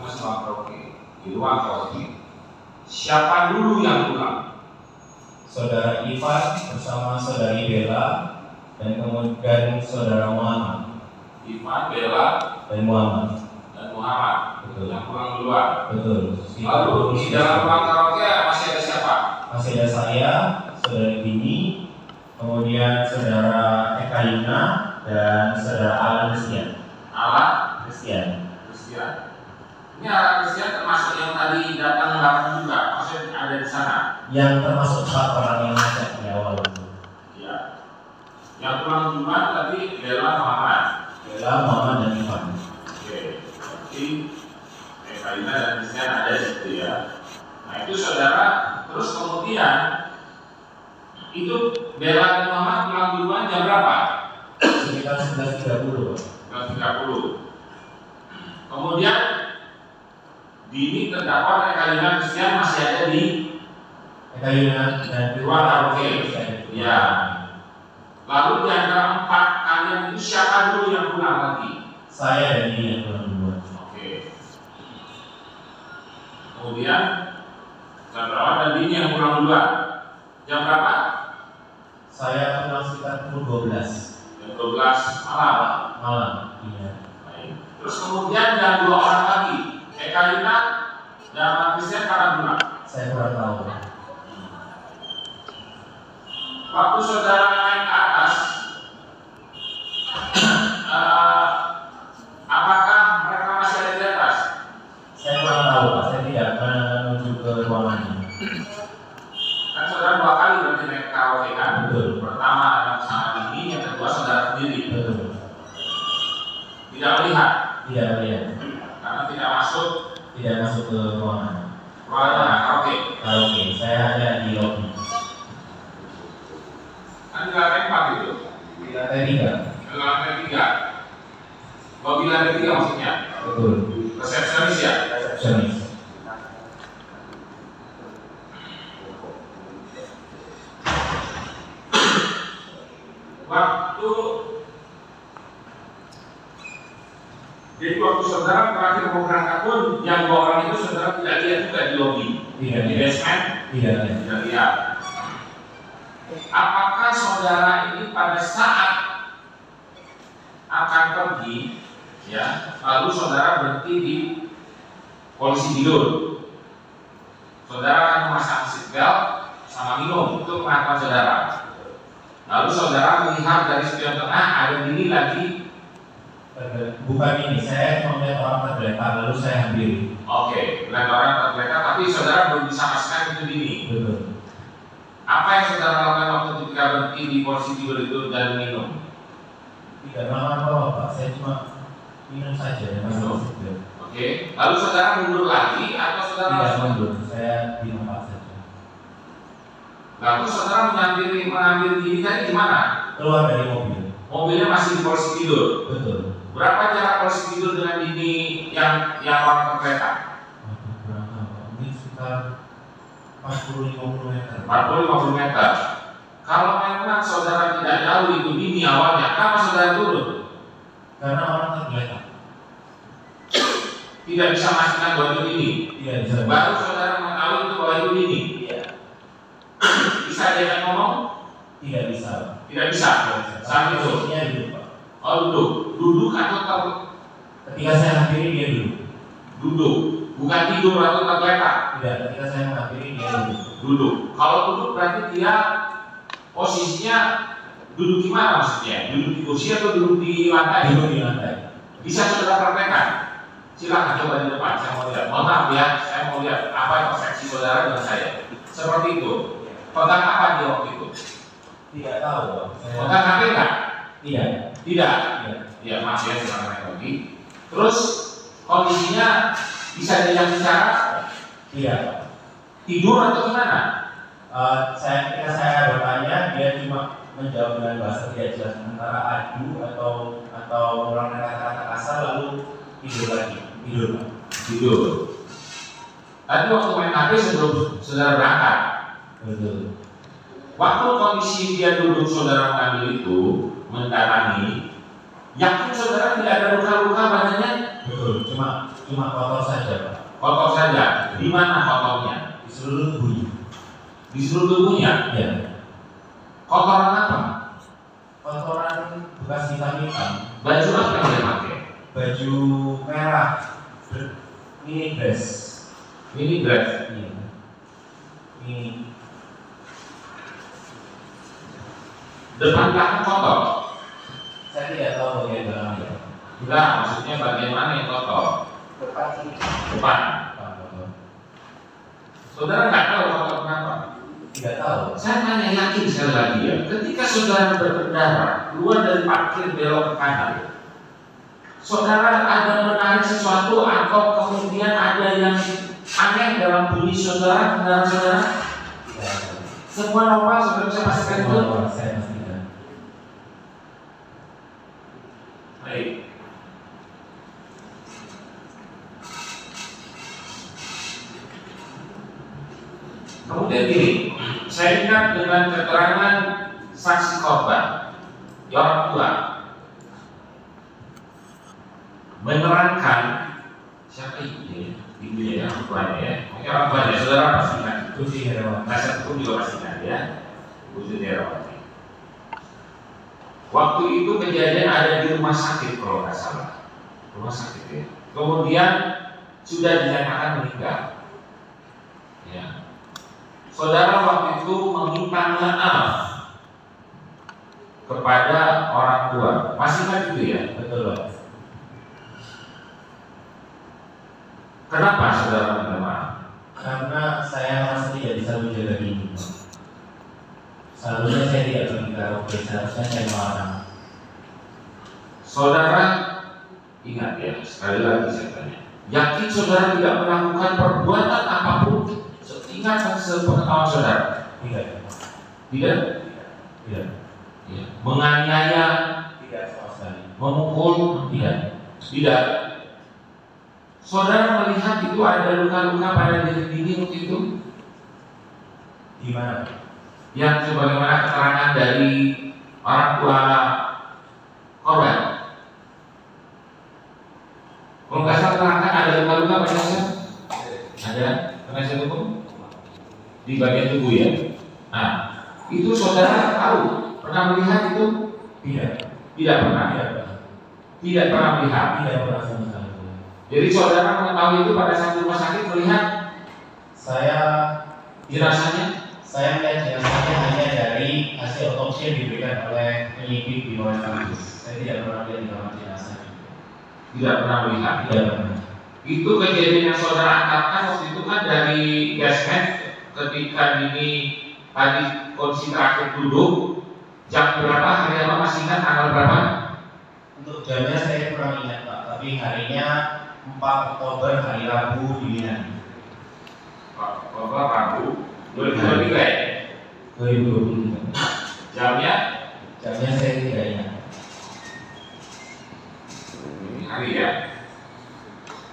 masih karaoke, di ruang karaoke, siapa dulu yang pulang? Saudara Ivan bersama saudari Bella dan kemudian saudara Muhammad. Ivan, Bella, dan Muhammad. Betul. Yang pulang duluan. Betul. Lalu di dalam ruang karaoke masih ada siapa? Masih ada saya, saudari Bini, kemudian saudara Eka Yuna dan saudara Alan Christian. Alan Christian. Ini Alan Christian termasuk yang tadi datang bareng juga, maksudnya ada di sana. Yang termasuk 4 orang yang ngajak di awal itu. Ya. Yang pulang duluan tadi Bella, Muhammad. Bella, Muhammad dan Ivan. Oke. Berarti Ekaina dan Christian ada di situ ya. Nah itu saudara, terus kemudian itu Bella dan Muhammad pulang duluan jam berapa? Sekitar 11.30. 11.30. Kemudian Dini terdakwa dan Ekaina Christian masih ada di Eka Yuna dan ruang karaoke. Ya. Lalu di antara 4 kalian itu siapa dulu yang pulang lagi? Saya dan Dini yang pulang duluan. Oke. Kemudian Chandra dan Dini yang pulang duluan. Jam berapa? Saya pulang sekitar pukul 12 Jam 12 malam. malam. Iya. Baik. Terus kemudian ada 2 orang lagi, Eka Yuna dan Christian kapan pulang? Saya kurang tahu. Waktu saudara naik ke atas, apakah mereka masih ada di atas? Saya kurang tahu, Pak. Saya tidak menuju ke ruangannya. Kan saudara 2 kali berarti naik karaoke kan? Betul. Pertama yang sama Dini, yang kedua saudara sendiri. Betul. Tidak melihat, Tidak melihat. karena tidak masuk Tidak masuk ke ruangan. ruangan karaoke. Oke, saya hanya di lobby. Kan di lantai 4 itu, Di lantai 3. di lantai 3. Lobby lantai 3 maksudnya. Betul. Resepsionis ya. Resepsionis. Jadi waktu saudara terakhir mau berangkat pun yang 2 orang itu saudara tidak lihat juga di lobby, Tidak di lihat. basement, Tidak lihat. tidak lihat. Apakah saudara ini pada saat akan pergi, ya, lalu saudara berhenti di polisi tidur, saudara akan memasang seatbelt sama minum, itu pengakuan saudara. Lalu saudara melihat dari spion tengah ada Dini lagi. Bukan ini, saya melihat orang tergeletak lalu saya ambil. Oke, melihat orang tergeletak, tapi saudara belum bisa pastikan itu Dini. Betul. Apa yang saudara lakukan waktu itu berhenti di posisi tidur itu dan minum? Tidak lama Pak, saya cuma minum saja ya, Minum. Oke. Lalu saudara mundur lagi atau saudara Tidak langsung? mundur, saya di tempat saja. Lalu saudara mengambil diri tadi di mana? Keluar dari mobil. Mobilnya masih di posisi tidur. Betul. Berapa jarak posisi tidur dengan Dini yang orang kereta? Berapa Pak? Ini sekitar 40-50 meter. 40-50 meter. Kalau memang saudara tidak tahu itu Dini awalnya, kenapa saudara turun? Karena orang tergeletak. Tidak bisa memastikan bahwa itu Dini. Tidak bisa. Baru saudara mengetahui itu bahwa itu Dini. Iya. Bisa diajak ngomong? Tidak bisa. Tidak bisa. Saat itu. Posisinya duduk Pak. Oh duduk. Duduk atau Ketika saya hampiri dia duduk. duduk? Bukan tidur atau tergeletak? Tidak. Ketika saya menghampiri dia duduk. Duduk. Kalau duduk berarti dia posisinya duduk di mana maksudnya? Duduk di kursi atau duduk di lantai? Duduk di lantai. Bisa saudara praktekkan? Silakan coba di depan, saya mau lihat. Mohon maaf ya, saya mau lihat apa persepsi saudara dengan saya. Seperti itu. Pegang apa di waktu itu? Tidak tahu Pak. Pegang HP enggak? Tidak. Tidak. Tidak. Ya maaf ya, silakan naik lagi. Terus kondisinya bisa diajak bicara? Tidak Pak. Tidur atau gimana? Ketika saya bertanya, dia cuma menjawab dengan bahasa tidak jelas antara adu atau mengulangi kata-kata kasar lalu tidur lagi. Tidur Pak. Tidur. Tadi waktu main HP sebelum saudara berangkat. Betul. Waktu kondisi dia duduk saudara mengambil itu, mendatangi, yakin saudara tidak ada luka-luka badannya? Betul. Cuma kotor saja Pak. Kotor saja. Di mana kotornya? Di seluruh tubuhnya. Di seluruh tubuhnya. Ya. Kotoran apa? Kotoran bekas hitam-hitam. Baju apa yang dia pakai? Baju merah. Mini dress. Mini dress. Iya. Ini Depan belakang kotor. saya tidak tahu bagian belakangnya. Enggak, maksudnya bagian mana yang kotor? Depan sini. Depan. Depan kotor. Saudara nggak tahu kotor kenapa? Tidak tahu. Saya tanya yakin sekali lagi ya. Ketika saudara berkendara keluar dari parkir belok ke kanan, saudara ada menarik sesuatu atau kemudian ada yang aneh dalam bunyi saudara, kendaraan saudara? Tidak tahu. Semua normal, saudara bisa pastikan itu? Semua saya pastikan. Baik. Kemudian gini, saya ingat dengan keterangan saksi korban, orang tua, menerangkan siapa ibunya, ya, orang tuanya ya, mungkin orang tuanya, saudara pastikan, Tuti Herawati. Nasib hukum juga pastikan ya, Tuti Herawati. Waktu itu kejadian ada di rumah sakit kalau nggak salah, rumah sakit ya. Kemudian sudah dinyatakan meninggal. Ya. Saudara waktu itu meminta maaf kepada orang tua. Masih kan gitu ya? Betul Pak. Kenapa saudara meminta maaf? Karena saya merasa tidak bisa menjaga diri. Seharusnya saya tidak pergi karaoke, seharusnya saya melarang. Saudara ingat ya, sekali lagi saya tanya. Yakin saudara tidak melakukan perbuatan apapun ingat sepengetahuan saudara? Tidak. Tidak? Tidak. Ya. Menganiaya? Tidak sama sekali. Memukul? Tidak. Tidak. Saudara melihat itu ada luka-luka pada diri waktu itu? Di mana? Yang sebagaimana keterangan dari orang tua korban. Kalau nggak salah terangkan ada luka-luka pada saya? Ada penasihat hukum? Di bagian tubuh ya. Nah, itu saudara tahu, pernah melihat itu? Tidak. Tidak pernah. Tidak pernah. Tidak pernah melihat. Tidak pernah sama sekali. Jadi saudara mengetahui itu pada saat rumah sakit melihat Saya jenazahnya? Saya melihat jenazahnya hanya dari hasil otopsi yang diberikan oleh penyidik di bawah kampus. Saya tidak pernah lihat di kamar jenazah. Tidak pernah melihat. Tidak pernah. Itu kejadian yang saudara angkatkan waktu itu kan dari gasmet ketika ini tadi kondisi terakhir duduk Jam berapa, hari apa, masih ingat tanggal berapa? Untuk jamnya saya kurang ingat Pak, tapi harinya 4 Oktober hari Rabu di Minang. Oktober Rabu 2023 ya? 2023. Jamnya? Jamnya saya tidak ingat. Ini hari ya.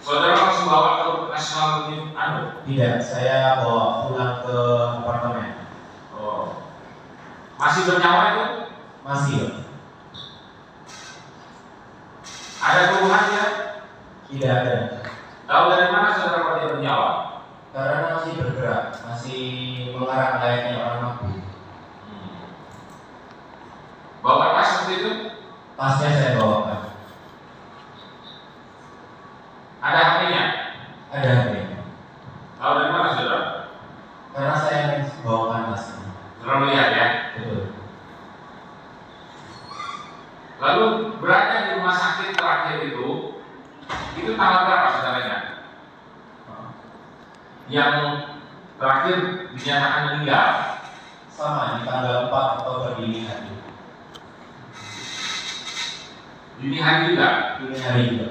Saudara langsung bawa ke National Anu? Tidak, saya bawa pulang ke apartemen. Oh. Masih bernyawa itu? Masih Pak. Ada keluhan ya? Tidak ada. Tahu dari mana saudara kalau dia bernyawa? Karena masih bergerak, masih mengarah layaknya orang mabuk. Bawa tas seperti itu? Tasnya saya bawakan. Ada HP-nya? Ada HP. Tahu dari mana saudara? Karena saya bawakan tasnya. Saudara melihat ya? Betul. Lalu berada di rumah sakit terakhir itu tanggal berapa saudaranya? Yang terakhir dinyatakan meninggal? Sama di tanggal 4 Oktober dini hari. Dini hari juga? Dini hari juga.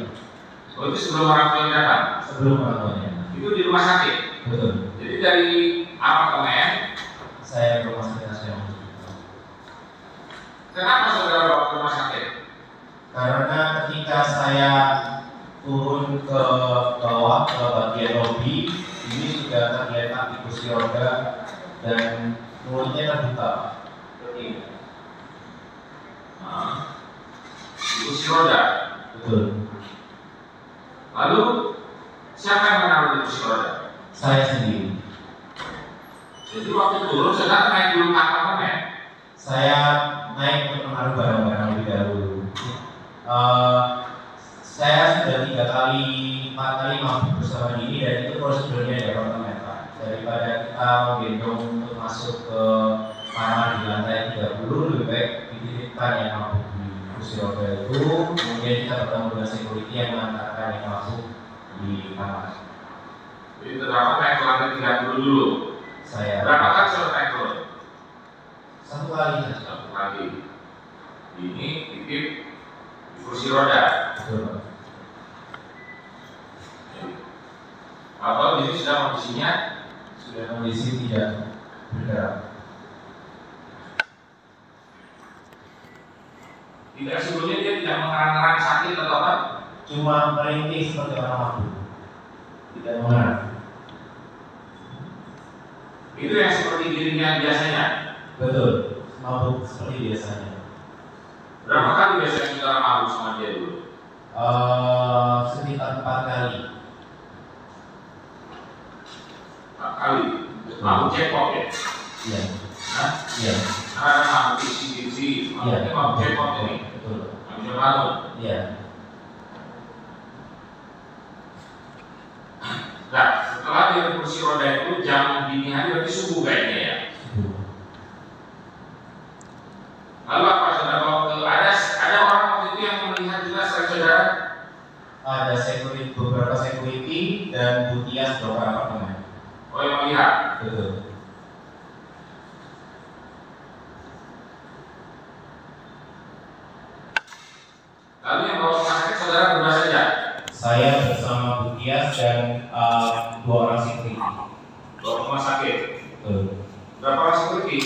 Oh, itu sebelum orang tuanya datang? Sebelum orang tuanya. Itu di rumah sakit? Betul. Jadi dari apartemen? Saya ke rumah sakit nasional. Kenapa saudara bawa ke rumah sakit? Karena ketika saya turun ke bawah ke bagian lobi, ini sudah tergeletak di kursi roda dan mulutnya terbuka. Seperti ini. Di kursi roda? Betul. Lalu siapa yang menaruh di kursi roda? Saya sendiri. Jadi waktu turun saudara naik dulu ke apartemen? Saya naik untuk menaruh barang-barang lebih dahulu. Saya sudah 4 kali mabuk bersama diri dan itu prosedurnya di apartemen Pak. Daripada kita menggendong untuk masuk ke kamar di lantai 30, lebih baik dititipkan yang mabuk di kursi roda itu, kemudian kita bertemu dengan security yang mengantarkan yang masuk di kamar. Jadi terdapat naik ke lantai 30 dulu. Saya Berapa kali saudara naik turun? 1 kali saja. 1 kali. Ini titip di kursi roda. Betul Pak. Atau ini sudah kondisinya Sudah kondisi tidak bergerak. tidak, sebelumnya dia tidak mengarang-arang sakit atau apa? Cuma merintih seperti orang mabuk. Tidak mengarang. Itu yang seperti dirinya biasanya. Betul, mabuk seperti biasanya. Berapa kali biasanya saudara mabuk sama dia dulu? Sekitar 4 kali. 4 kali. Mabuk jackpot ya? Iya. Hah? Iya. Karena mabuk isi-isi, mabuknya mabuk jackpot ini. Betul. Nggak bisa bangun. Iya. Nah, setelah dia di kursi roda itu jam dini hari berarti subuh kayaknya ya. Lalu apa saudara bawa ke ada orang waktu itu yang melihat juga selain saudara? Ada beberapa security dan Butias beberapa apartemen. Oh, yang melihat. Betul. Lalu yang bawa ke rumah sakit saudara berdua saja? Saya bersama Butias dan 2 orang security. Bawa ke rumah sakit. Betul. Berapa orang security?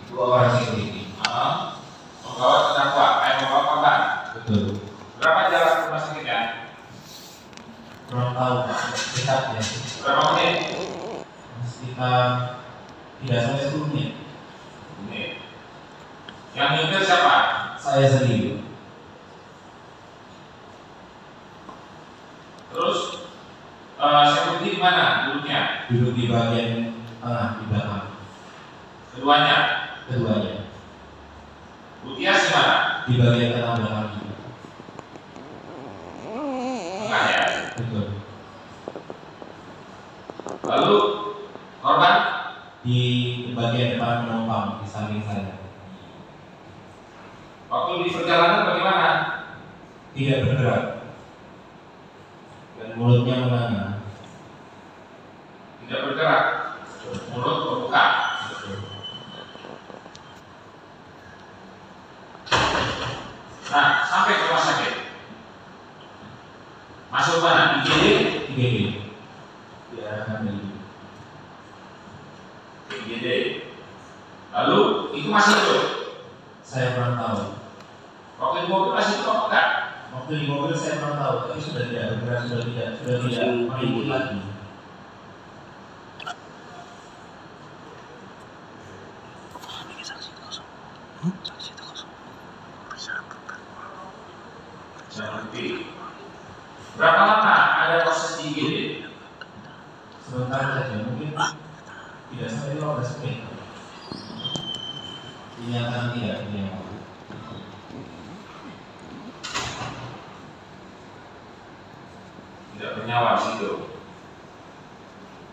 2 orang security. Membawa terdakwa, membawa korban. Betul. Berapa jarak ke rumah sakit ya? Kurang tahu Pak, dekat ya. Berapa menit? Sekitar 3 sampai 10 menit. Menit. Yang nyetir siapa? Saya sendiri. Terus security di mana duduknya? Duduk di bagian tengah di belakang. Keduanya. Keduanya Butias di mana? di bagian tengah belakang juga. Tengah ya. Betul. Lalu korban Di bagian depan penumpang di samping saya. waktu di perjalanan bagaimana? Tidak bergerak dan mulutnya menganga. Tidak bergerak. Mulut terbuka. Lalu itu masih hidup. Saya kurang tahu. Waktu di mobil masih hidup apa enggak? Waktu di mobil saya kurang tahu, tapi sudah tidak bergerak, sudah tidak meliput lagi. Nanti berapa lama ada proses di IGD? Sebentar saja, mungkin tidak sampai 15 menit. Dinyatakan tidak, Tidak bernyawa di situ.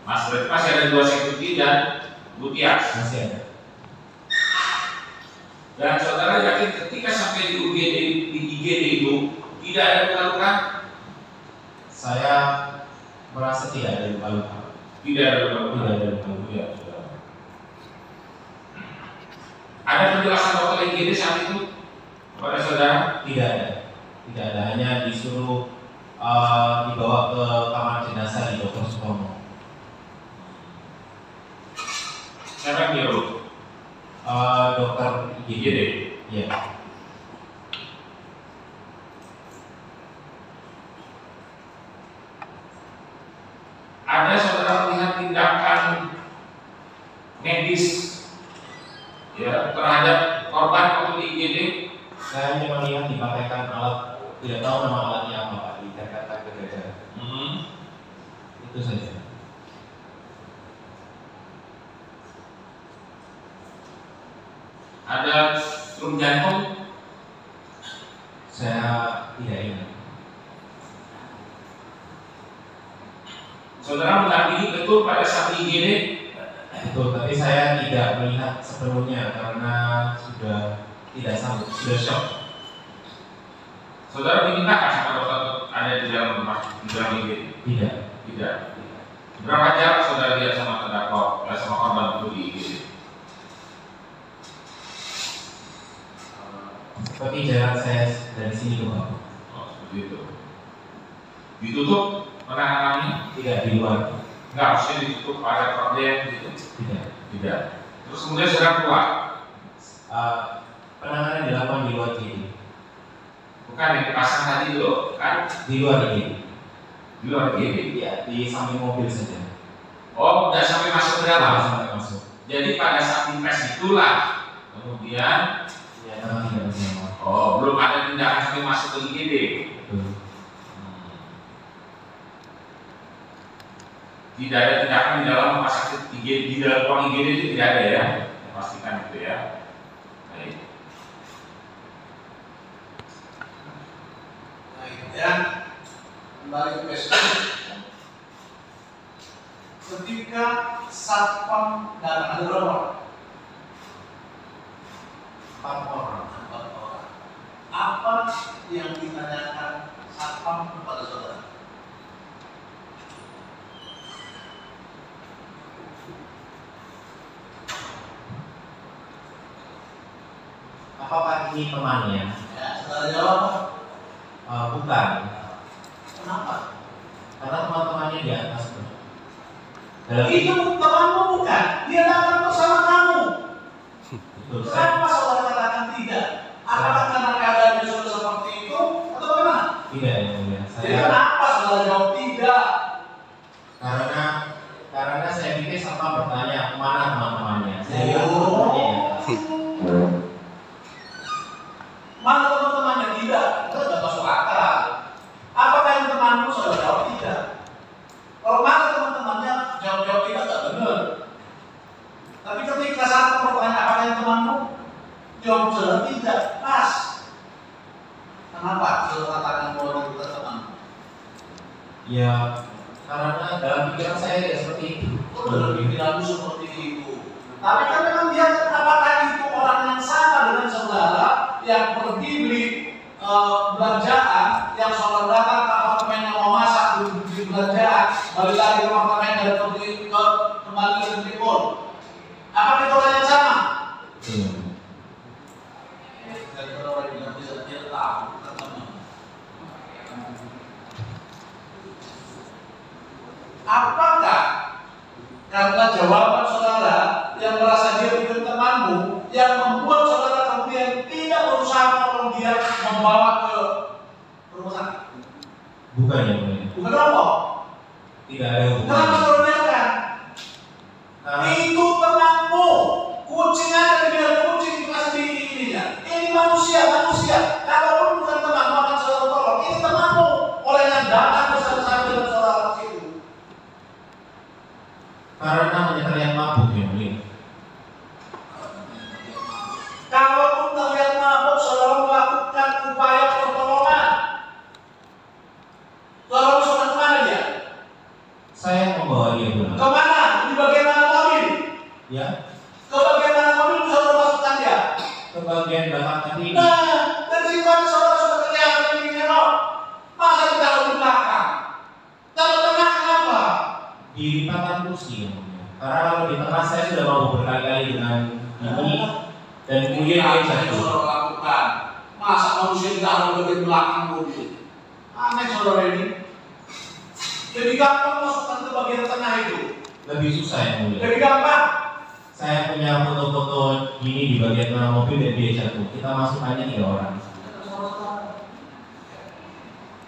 Mas berarti masih ada 2 security dan Butias. Masih ada. Dan saudara yakin ketika sampai di UGD, di IGD itu tidak ada luka-luka? Saya merasa tidak ada luka-luka. Tidak ada luka-luka. Tidak ada luka-luka. Ya, saudara. Ada penjelasan dokter IGD saat itu kepada saudara? Tidak ada. Tidak ada, hanya disuruh dibawa ke kamar jenazah di Dr. Sutomo. Siapa yang nyuruh? Dokter IGD. Iya. Ada saudara melihat tindakan medis ya terhadap korban waktu di IGD? Saya hanya melihat dipakaikan alat, tidak tahu nama alatnya apa Pak, dikatakan ke gajah. Itu saja. Ada strum jantung? Saya tidak ingat. Saudara mendampingi betul pada saat di IGD? Betul, tapi saya tidak melihat sepenuhnya karena sudah tidak sanggup, sudah shock. Saudara dimintakan sama dokter ada di dalam rumah, di dalam IGD? Tidak. Tidak. Berapa jarak saudara lihat sama terdakwa, sama korban itu di IGD? Seperti jarak saya dari sini ke Pak. Oh, seperti itu. Ditutup penanganannya? Tidak, di luar. Enggak, harusnya ditutup pada problem gitu. Tidak. Tidak. Terus kemudian saudara keluar? Penanganan dilakukan di luar ini. Bukan yang dipasang tadi loh, kan? Di luar ini. Di luar IGD? Iya, di samping mobil saja. Oh, udah sampai masuk ke dalam? Sampai masuk. Jadi pada saat dites itulah kemudian Ya, karena tidak bernyawa. oh, belum ada tindakan sampai masuk ke IGD. Betul. Tidak ada tindakan di dalam rumah sakit IGD, di dalam ruang IGD itu tidak ada ya. Pastikan itu ya. Baik. Baik ya. Kembali ke besok. Ketika satpam datang ada berapa? 4 orang. Apa yang ditanyakan satpam kepada saudara? Apakah ini temannya? Ya, saudara jawab. Bukan. Kenapa? Karena teman-temannya di atas. Itu temanmu bukan? Dia datang bersama kamu. Betul. Kenapa saudara katakan tidak? Apakah karena keadaannya sudah seperti itu atau bagaimana? Tidak yang mulia. Jadi kenapa saudara jawab tidak? Karena saya pikir satpam bertanya kemana teman-temannya. Saya kira Oh. teman-temannya di atas. Mana teman-temannya tidak? Itu tidak masuk akal. Apakah yang temanmu saudara jawab tidak? Kalau mana teman-temannya jawab tidak benar. Tapi ketika satu bertanya apakah yang temanmu jawab saudara tidak pas. Kenapa saudara katakan bahwa itu bukan temanmu? Ya, karena dalam pikiran saya tidak seperti itu. Dalam pikiranmu seperti itu. Tapi kan memang dia apakah itu orang yang sama dengan saudara yang pergi beli belanjaan, yang saudara datang ke apartemen yang mau masak di belanjaan, balik lagi ke apartemen dan pergi kembali ke timur. Apakah itu orang yang sama? Dan orang yang bisa dia tahu ketemu. Apakah karena jawaban saudara yang merasa dia bukan teman temanmu yang membuat saudara kemudian tidak berusaha menolong dia membawa ke rumah sakit? Bukan yang mulia. Bukan apa? Tidak ada hubungan. Kenapa saudara biarkan? Itu temanmu. Kucing ada di dalam kucing itu kasih ininya. Ini manusia. Kalaupun bukan temanmu akan saudara tolong. Ini temanmu. Oleh yang datang bersama-sama dengan saudara itu. Karena terlihat mabuk yang mulia. Kalaupun terlihat mabuk, saudara melakukan upaya pertolongan. Saudara bisa kemana dia? Saya membawa dia pulang. Kemana? Di bagian mana mobil? Ya, Ke bagian mana mobil saudara masukkan dia? ke bagian belakang tadi. Nah, dari situ kan saudara sudah kelihatan ini ngerok. Masa kita di belakang? Kalau tengah kenapa? Di lipatan kursi yang mulia. Karena kalau di tengah saya sudah mau berkali-kali dengan ini dan kemudian dia Yang jatuh. saudara lakukan. Masa manusia tidak ada bagian belakang mobil? Aneh saudara ini. Jadi gampang masukkan ke bagian tengah itu. Lebih susah yang mulia. Lebih gampang. Saya punya foto-foto gini di bagian tengah mobil dan dia jatuh. Kita masukkannya 3 orang.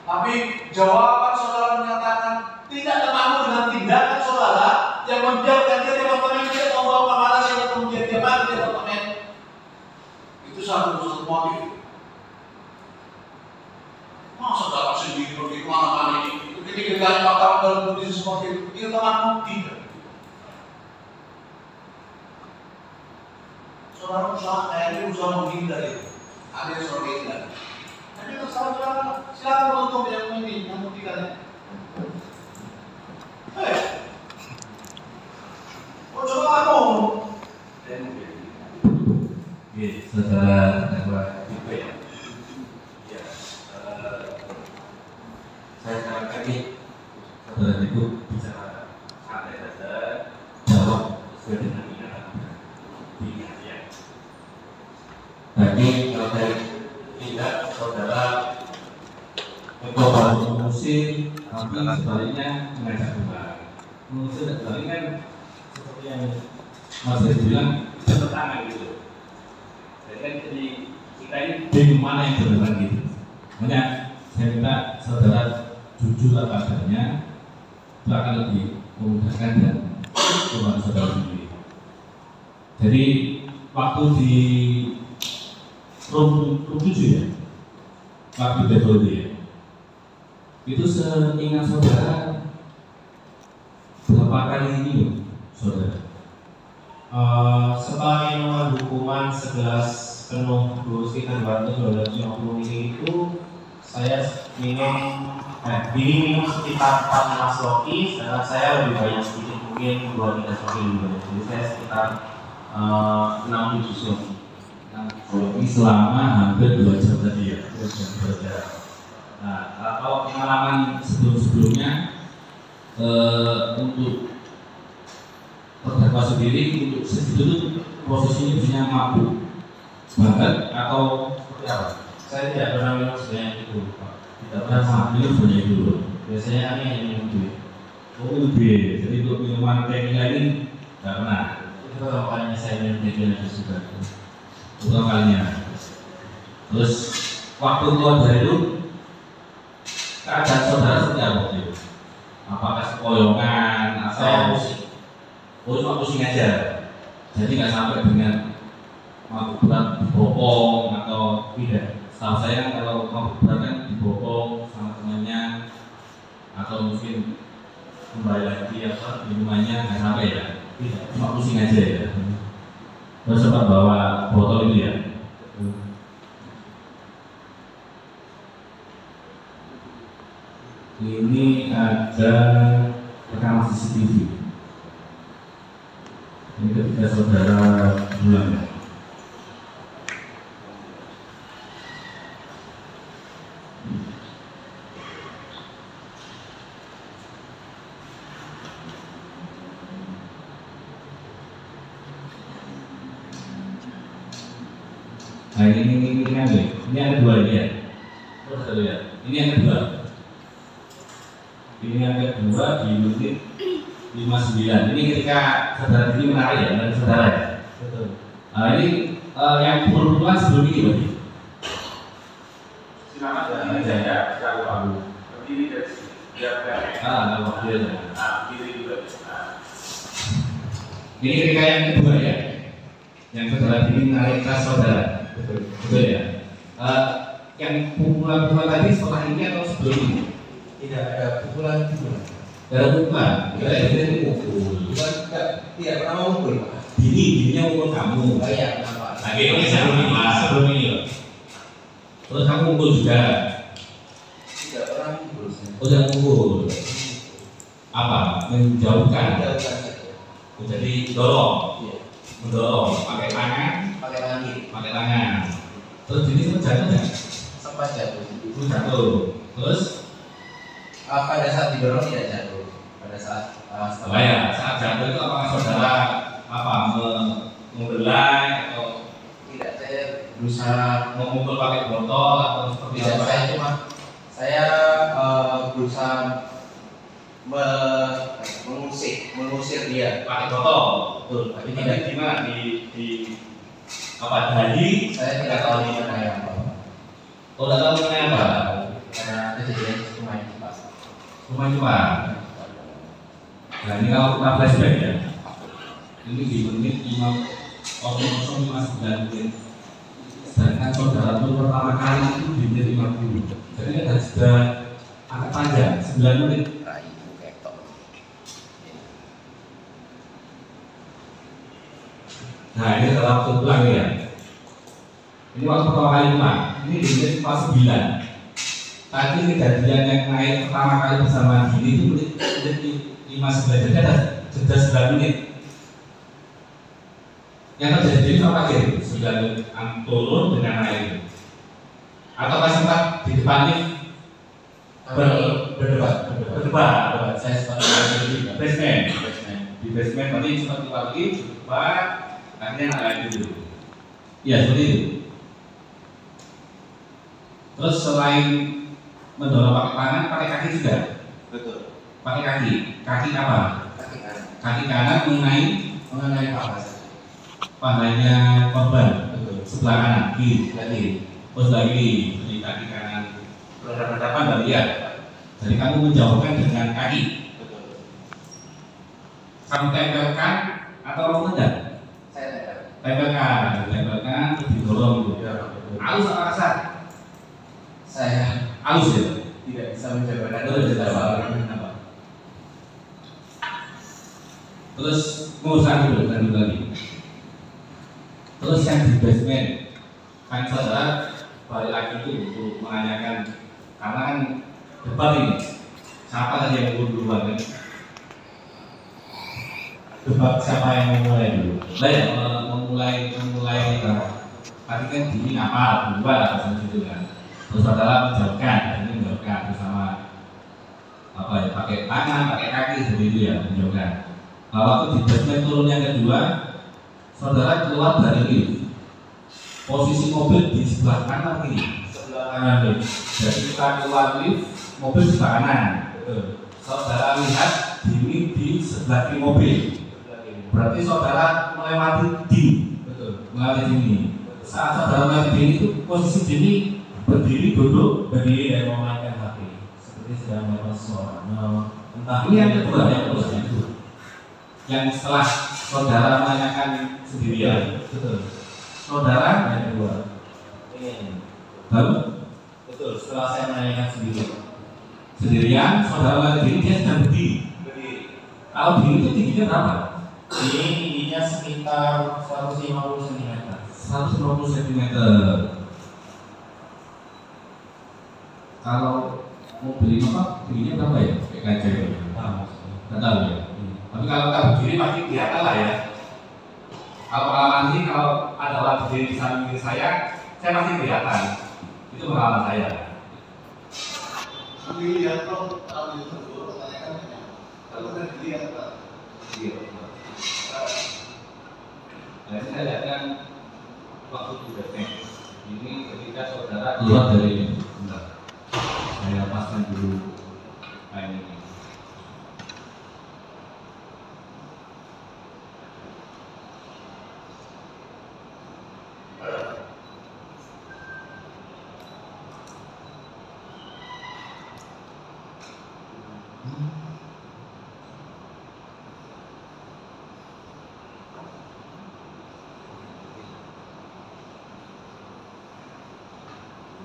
Tapi jawaban saudara menyatakan tidak termamu dengan tindakan saudara yang membiarkan dia di apartemen dia tahu bawa kemana sehingga kemudian dia mati di apartemen. Itu satu motif. Masa dalam sendiri pergi kemana-mana ini? Ketika kita bakal dalam kondisi seperti itu, itu temanmu tidak. Saudara usaha, ini usaha menghindar itu. Ada yang saudara hindar. Tapi terserah silakan menutup yang ini, membuktikannya. Coba kamu. Saudara terdakwa itu ya. Saya sarankan nih, saudara itu bicara santai saja, jawab sesuai dengan pilihan ya. Tadi kalau dari tidak saudara mencoba mengusir, tapi sebaliknya mengajak pulang. Mengusir dan sebaliknya kan seperti yang Mas Heri bilang bertentangan gitu. Jadi kan kita ini di mana yang benar gitu. Makanya saya minta saudara jujur apa adanya, itu akan lebih memudahkan dan membantu saudara sendiri. Jadi waktu di room 7 ya, waktu table ya, itu seingat saudara berapa kali ini loh, saudara? Setelah minuman hukuman segelas penuh dulu sekitar 250 ml itu saya minum sekitar 4 sloki, sedangkan saya lebih banyak sedikit, mungkin 2-3 sloki lebih banyak. Jadi saya sekitar 6-7 sloki. Ini selama hampir 2 jam tadi ya, 2 jam berjarak. Nah, kalau pengalaman sebelum-sebelumnya untuk terdakwa sendiri untuk segitu itu posisinya biasanya mabuk banget atau seperti apa? Saya tidak pernah minum sebanyak itu, Pak. Tidak pernah minum banyak itu. Biasanya kami hanya minum duit. Oh lebih, jadi untuk minuman tequila ini tidak pernah. Itu pertama kalinya saya minum tequila juga. Pertama kalinya. Terus waktu keluar dari itu keadaan saudara seperti apa waktu itu? Apakah sekoyongan atau Saya pusing. Oh cuma pusing aja, jadi nggak sampai dengan mabuk berat dibopong atau tidak. Setahu saya kan kalau mabuk berat kan dibopong sama temannya atau mungkin kembali lagi apa minumannya nggak sampai ya. Tidak, cuma pusing aja ya. Terus sempat bawa botol itu ya. Ini ada rekaman CCTV. Ini ketika saudara pulang ya. Nah ini ada 2 ini ya. Terus ada lihat. Ini yang kedua. Ini yang kedua di unit 59. Ini ketika saudara ini menarik ya, dan saudara ya. Betul. Nah, ini yang pukul-pukulan sebelum ini berarti. Silakan berdiri saja, kalau Pak. Berdiri dari sini. Biar Nggak waktu ya. berdiri juga. Ini ketika yang kedua ya, yang saudara ini menarik tas saudara, betul ya. Yang pukulan-pukulan tadi setelah ini atau sebelum ini? Tidak ada pukulan. Ada pukulan, kita ini pukul. Bukan tidak pernah memukul, Pak. Dininya pukul kamu. Oh iya, kenapa? Lagi ini sebelum ini loh. Terus kamu pukul juga. Tidak pernah memukul. Udah pukul. Apa? Menjauhkan. Jauhkan saja. Jadi dorong, Iya. mendorong pakai tangan, Pakai tangan kiri. pakai tangan. Terus ini jatuh nggak? Sempat jatuh. Itu jatuh. Terus Pada saat didorong tidak jatuh. Pada saat apa ya? Saat jatuh itu apakah saudara apa membelai atau tidak, saya berusaha memukul pakai botol atau seperti tidak, apa? saya berusaha mengusir dia. Pakai botol, betul. Tapi Tapi tidak. di mana di apa dahi? Saya tidak tahu di mana yang apa. Oh, tidak tahu mengenai apa? Karena kejadian itu main Pak. Cuma. Nah ini kalau kita flashback ya, ini di menit 5:09 menit. Sedangkan saudara itu pertama kali itu di menit 50. Jadi ini ada sudah angka panjang 9 menit. Nah ini adalah waktu pulang ya. Ini waktu pertama kali pulang. Ini di menit 49. Tadi kejadian yang naik pertama kali bersama Dini itu menit 59, jadi ada jeda 9 menit. Yang terjadi itu apa gitu? Sudah turun dengan naik. Atau masih sempat di depan lift Berdebat. berdebat. Saya sempat Di basement. Di basement tadi sempat keluar lagi berdebat, akhirnya naik dulu. Ya seperti itu. Terus selain mendorong pakai tangan, pakai kaki juga. Betul. Pakai kaki. Kaki apa? Kaki kanan. Kaki kanan Mengenai paha saja. pahanya korban. Betul. Sebelah kanan, kiri. Lagi. Oh sebelah kiri. Jadi kaki kanan berhadapan berarti ya. Jadi kamu menjauhkan dengan kaki. Betul. Kamu tempelkan atau kamu tendang? Saya tidak. Tempelkan, terus didorong gitu. Halus apa kasar? Saya Halus ya. tidak bisa menjabarkan Terus itu tidak dasar. apa? Terus nguruskan dulu tadi. Terus yang di basement, kan saudara balik lagi itu untuk menanyakan, karena kan debat ini, siapa tadi yang duluan kan? Debat siapa yang memulai dulu? Nah ya, memulai tadi kan Dini apa duluan atau seperti itu kan? Terus saudara menjauhkan, ini menjauhkan bersama apa ya, pakai tangan, pakai kaki seperti itu ya, menjauhkan. Nah, waktu di basement turun yang kedua, saudara keluar dari lift. Posisi mobil di sebelah kanan kiri. Sebelah kanan lift. Jadi kita keluar lift, mobil di sebelah kanan. Betul. Saudara lihat Dini di sebelah kiri mobil. Berarti saudara melewati Dini. Betul. Melewati Dini. Saat saudara melewati Dini itu posisi Dini berdiri, duduk, berdiri dan memainkan HP. Seperti sedang melakukan sesuatu. Entah ini yang kedua, yang terus yang kedua. Yang setelah saudara menanyakan sendirian, betul. Saudara yang kedua, baru, betul. Setelah saya menanyakan sendirian, saudara melihat diri dia sedang berdiri. Kalau diri itu tingginya berapa? Ini tingginya sekitar 150 cm. 150 cm. Kalau mau beli apa? Tingginya berapa ya? Kayak kaca ya? Nggak tahu ya. Tapi kalau kita berdiri pasti kelihatan lah ya. Kalau pengalaman ini, kalau ada orang berdiri di samping kiri saya pasti kelihatan. Itu pengalaman saya. Dilihat kok kalau itu pertanyakan kalau udah dilihat Pak. Iya. Nah, saya lihat kan waktu di basement. Ini ketika saudara keluar dari bentar. Saya pasang dulu kain ini.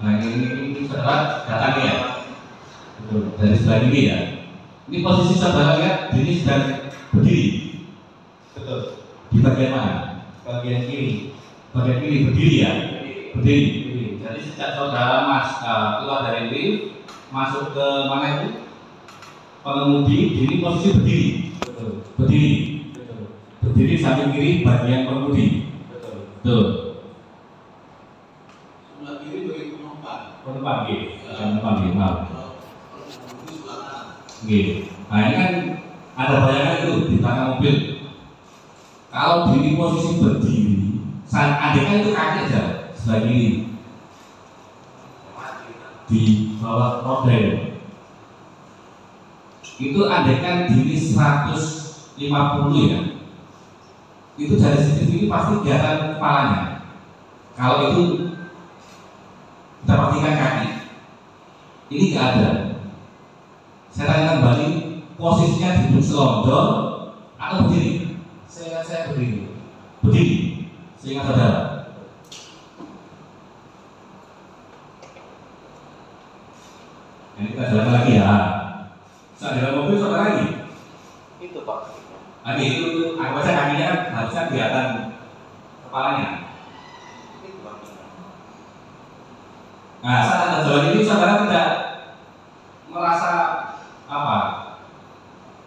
Nah ini saudara datang ya, betul, dari sebelah kiri ya. Ini posisi saudara lihat Dini sedang berdiri, betul. Di bagian mana? Bagian kiri. Bagian kiri berdiri ya, berdiri. Jadi sejak saudara keluar dari lift, masuk ke mana itu? Pengemudi, Dini posisi berdiri, betul. Berdiri, betul. Berdiri samping kiri bagian pengemudi, betul. Betul. Sebelah kiri bagi penumpang. Penumpang gitu, penumpang gitu, maaf. Gitu. Nah ini kan ada bayangan itu di belakang mobil. Kalau Dini posisi berdiri, andaikan itu kaki aja sebelah kiri di bawah roda. Itu andaikan Dini 150 ya, itu dari CCTV pasti kelihatan kepalanya. Kalau itu kita pastikan kaki, ini nggak ada. Saya tanya kembali, posisinya duduk selonjor atau berdiri? Saya berdiri. Berdiri, seingat saudara. Ini kita jalan lagi ya. Saat dalam mobil saudara lagi. Itu Pak. Lagi itu, aku baca kakinya kan harusnya kelihatan kepalanya. Nah, saat anda jalan ini saudara tidak merasa apa?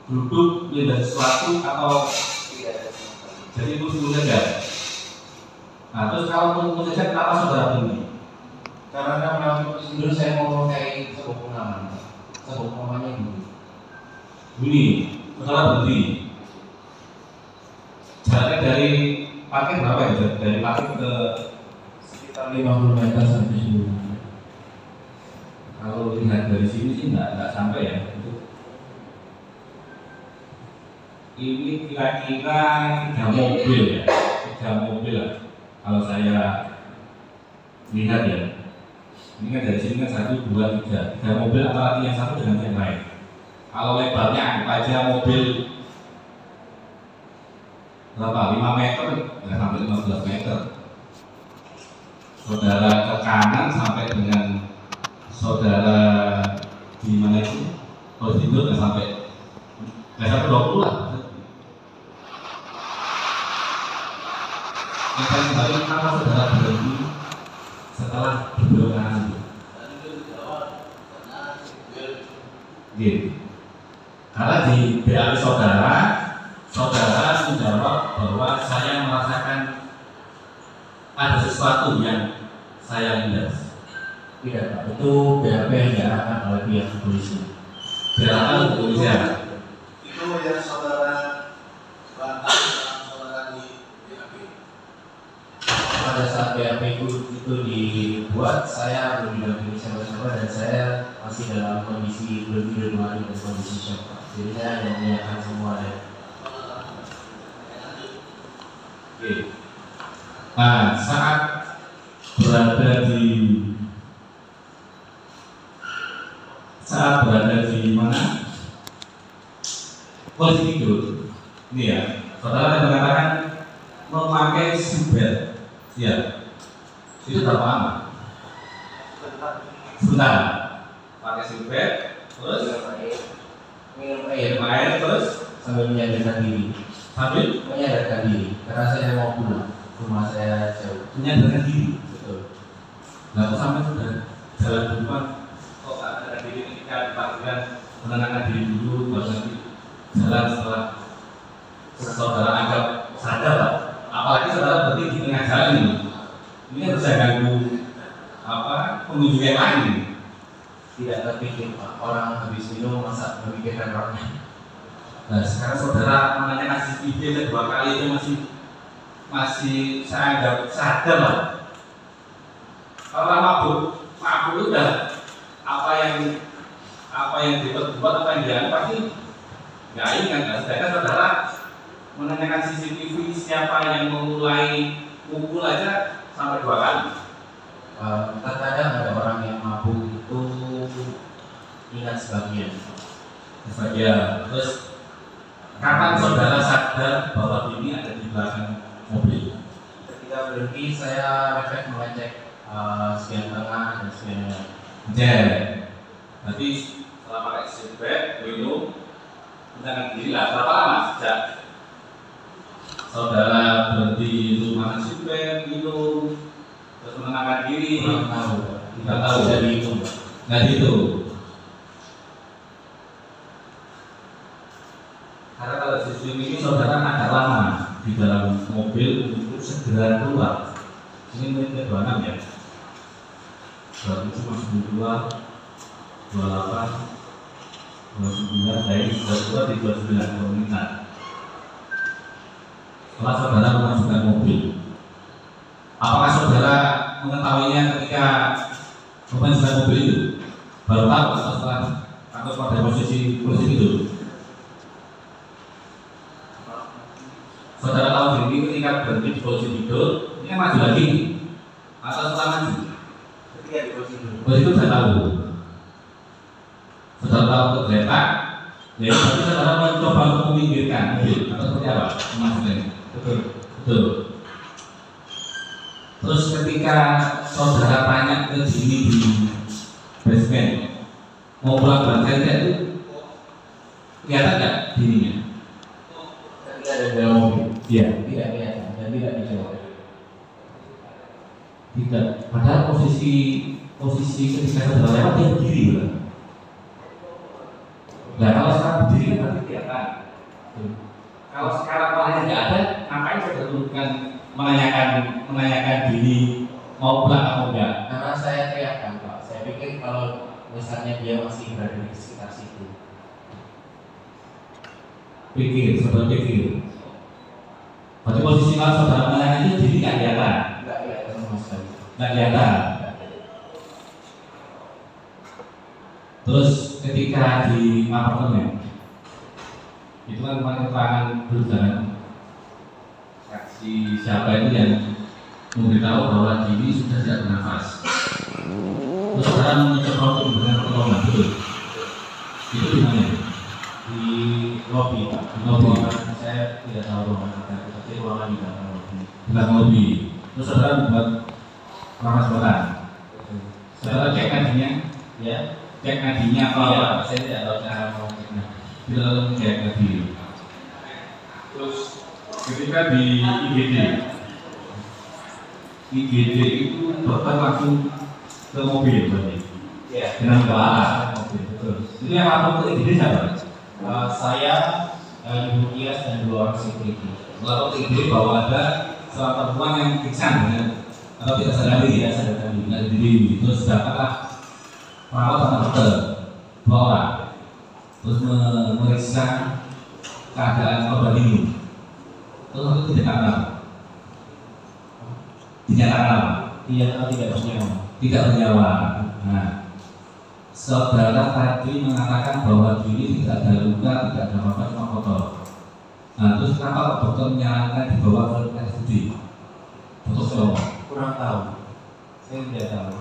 Duduk menjadi sesuatu atau jadi pusing saja. Nah, terus kalau pusing saja kenapa saudara begini? Karena melalui prosedur saya mau memakai sebuah pengaman. Sebuah pengamannya dulu. Ini, saudara berhenti. Jaraknya dari parkir berapa ya? Dari parkir ke Sekitar 50 meter sampai 10 meter. kalau lihat dari sini sih nggak sampai ya. Ini kira-kira 3 mobil ya, 3 mobil lah. Kalau saya lihat ya, ini kan dari sini kan 1, 2, 3 mobil apalagi yang satu dengan yang lain. Kalau lebarnya anggap aja mobil berapa? 5 meter, nggak sampai 15 meter. Saudara ke kanan sampai dengan saudara di mana itu? Kalau tidur nggak sampai 20 lah. Yang kembali kenapa saudara berhenti setelah berbelok kanan itu? Gitu. Karena di BAP saudara menjawab bahwa saya merasakan ada sesuatu yang saya lihat. Tidak Pak, itu BAP yang diarahkan oleh pihak kepolisian. Diarahkan oleh kepolisian. Itu yang saudara bantah saudara di BAP. Pada saat BAP itu dibuat, saya belum didampingi siapa-siapa dan saya masih dalam kondisi belum tidur dan kondisi shock Pak. Jadi saya hanya menyiapkan semua ya. Oke. Nah, saat berada di mana? Posisi tidur. Ini ya, saudara yang mengatakan memakai seatbelt. Ya, itu berapa lama? Sebentar. Pakai seatbelt, terus Minum minum air air, terus sambil menyadarkan diri. sambil Menyadarkan diri, karena saya mau pulang. Rumah saya jauh. menyadarkan diri. Betul. Lalu sampai sudah jalan duluan, kok ada diri ketika dipastikan menenangkan diri dulu, baru nanti jalan setelah saudara anggap sadar lah. Apalagi saudara berhenti di tengah jalan ini. Ini kan bisa ganggu pengunjung yang lain. Tidak terpikir Pak, orang habis minum masa memikirkan orangnya. Nah sekarang saudara menanyakan CCTV aja 2 kali itu masih saya anggap sadar lah. Kalau mabuk itu udah apa yang diperbuat, apa yang dianggap pasti nggak ingat. Nah, sedangkan saudara menanyakan CCTV siapa yang memulai mukul aja sampai 2 kali. Terkadang ada orang yang mabuk itu ingat sebagian. Terus kapan saudara sadar bahwa ini ada di belakang mobil? Ketika berhenti saya refleks mengecek spion tengah dan spion Jel. Berarti setelah pakai seatbelt, minum, menenangkan diri lah. Berapa lama sejak saudara berhenti itu makan seatbelt, minum, terus menenangkan diri? Tidak tahu. Tidak dihitung. Nggak dihitung. Karena kalau sistem ini saudara agak lama di dalam mobil untuk segera keluar. Ini menit 26 ya. 27 masih keluar, 28, 29, dari 22 di 29 menit. Setelah saudara memasukkan mobil, apakah saudara mengetahuinya ketika memasukkan mobil itu? Baru tahu atau setelah atau pada posisi itu? Saudara tahu sendiri ketika berhenti di posisi tidur, ini maju lagi atau setelah maju? Ketika di posisi dulu. Posisi itu saya tahu. Saudara tahu untuk kereta, ya berarti saudara mencoba untuk meminggirkan mobil atau seperti apa? Maksudnya? Betul. Betul. Terus ketika saudara tanya ke sini di basement, mau pulang balik itu kelihatan nggak dirinya? Ketika ada dalam mobil. Iya. Tidak kelihatan dan tidak dijawab. Tidak. Padahal posisi ketika saudara lewat dia berdiri, bukan? Nah kalau sekarang berdiri berarti kelihatan. Kalau sekarang orangnya nggak ada, ngapain saudara turunkan menanyakan diri mau pulang atau enggak? Karena saya teriakkan Pak. Saya pikir kalau misalnya dia masih berada di sekitar situ. Saudara pikir. Berarti posisi kalau saudara menanyakan itu diri nggak kelihatan. Tidak kelihatan sama sekali. Nggak kelihatan. Terus ketika di apartemen itu kan keterangan berjalan saksi siapa itu yang memberitahu bahwa Dini sudah tidak bernafas. Terus sekarang mencoba untuk memberikan pertolongan, betul? Itu di mana? Di lobi Pak. Di lobi. Saya tidak tahu ruangan kita, tapi ruangan di belakang lobi. Di belakang lobi. Terus saudara membuat pertolongan sebentar. Saudara cek nadinya, Ya. cek nadinya apa? Iya, saya tidak tahu cara mengeceknya. Tidak lalu cek nadi. Terus ketika di IGD itu dokter langsung ke mobil berarti. Iya. Dengan bawa mobil. Betul. Itu yang lapor ke IGD siapa? Saya, Ibu Tias dan 2 orang security. Lapor ke IGD bahwa ada seorang perempuan yang pingsan dengan atau tidak sadar diri, Tidak sadarkan diri. tidak diri. Terus dapatlah perawat sama dokter 2 orang. Terus memeriksa keadaan korban ini. Terus itu dinyatakan Tidak bernyawa. tidak bernyawa. Nah, saudara tadi mengatakan bahwa Dini tidak ada luka, tidak ada apa-apa, cuma kotor. Nah, terus kenapa dokter menyarankan dibawa ke RSUD? Dokter Sutomo. Kurang tahu. Saya tidak tahu.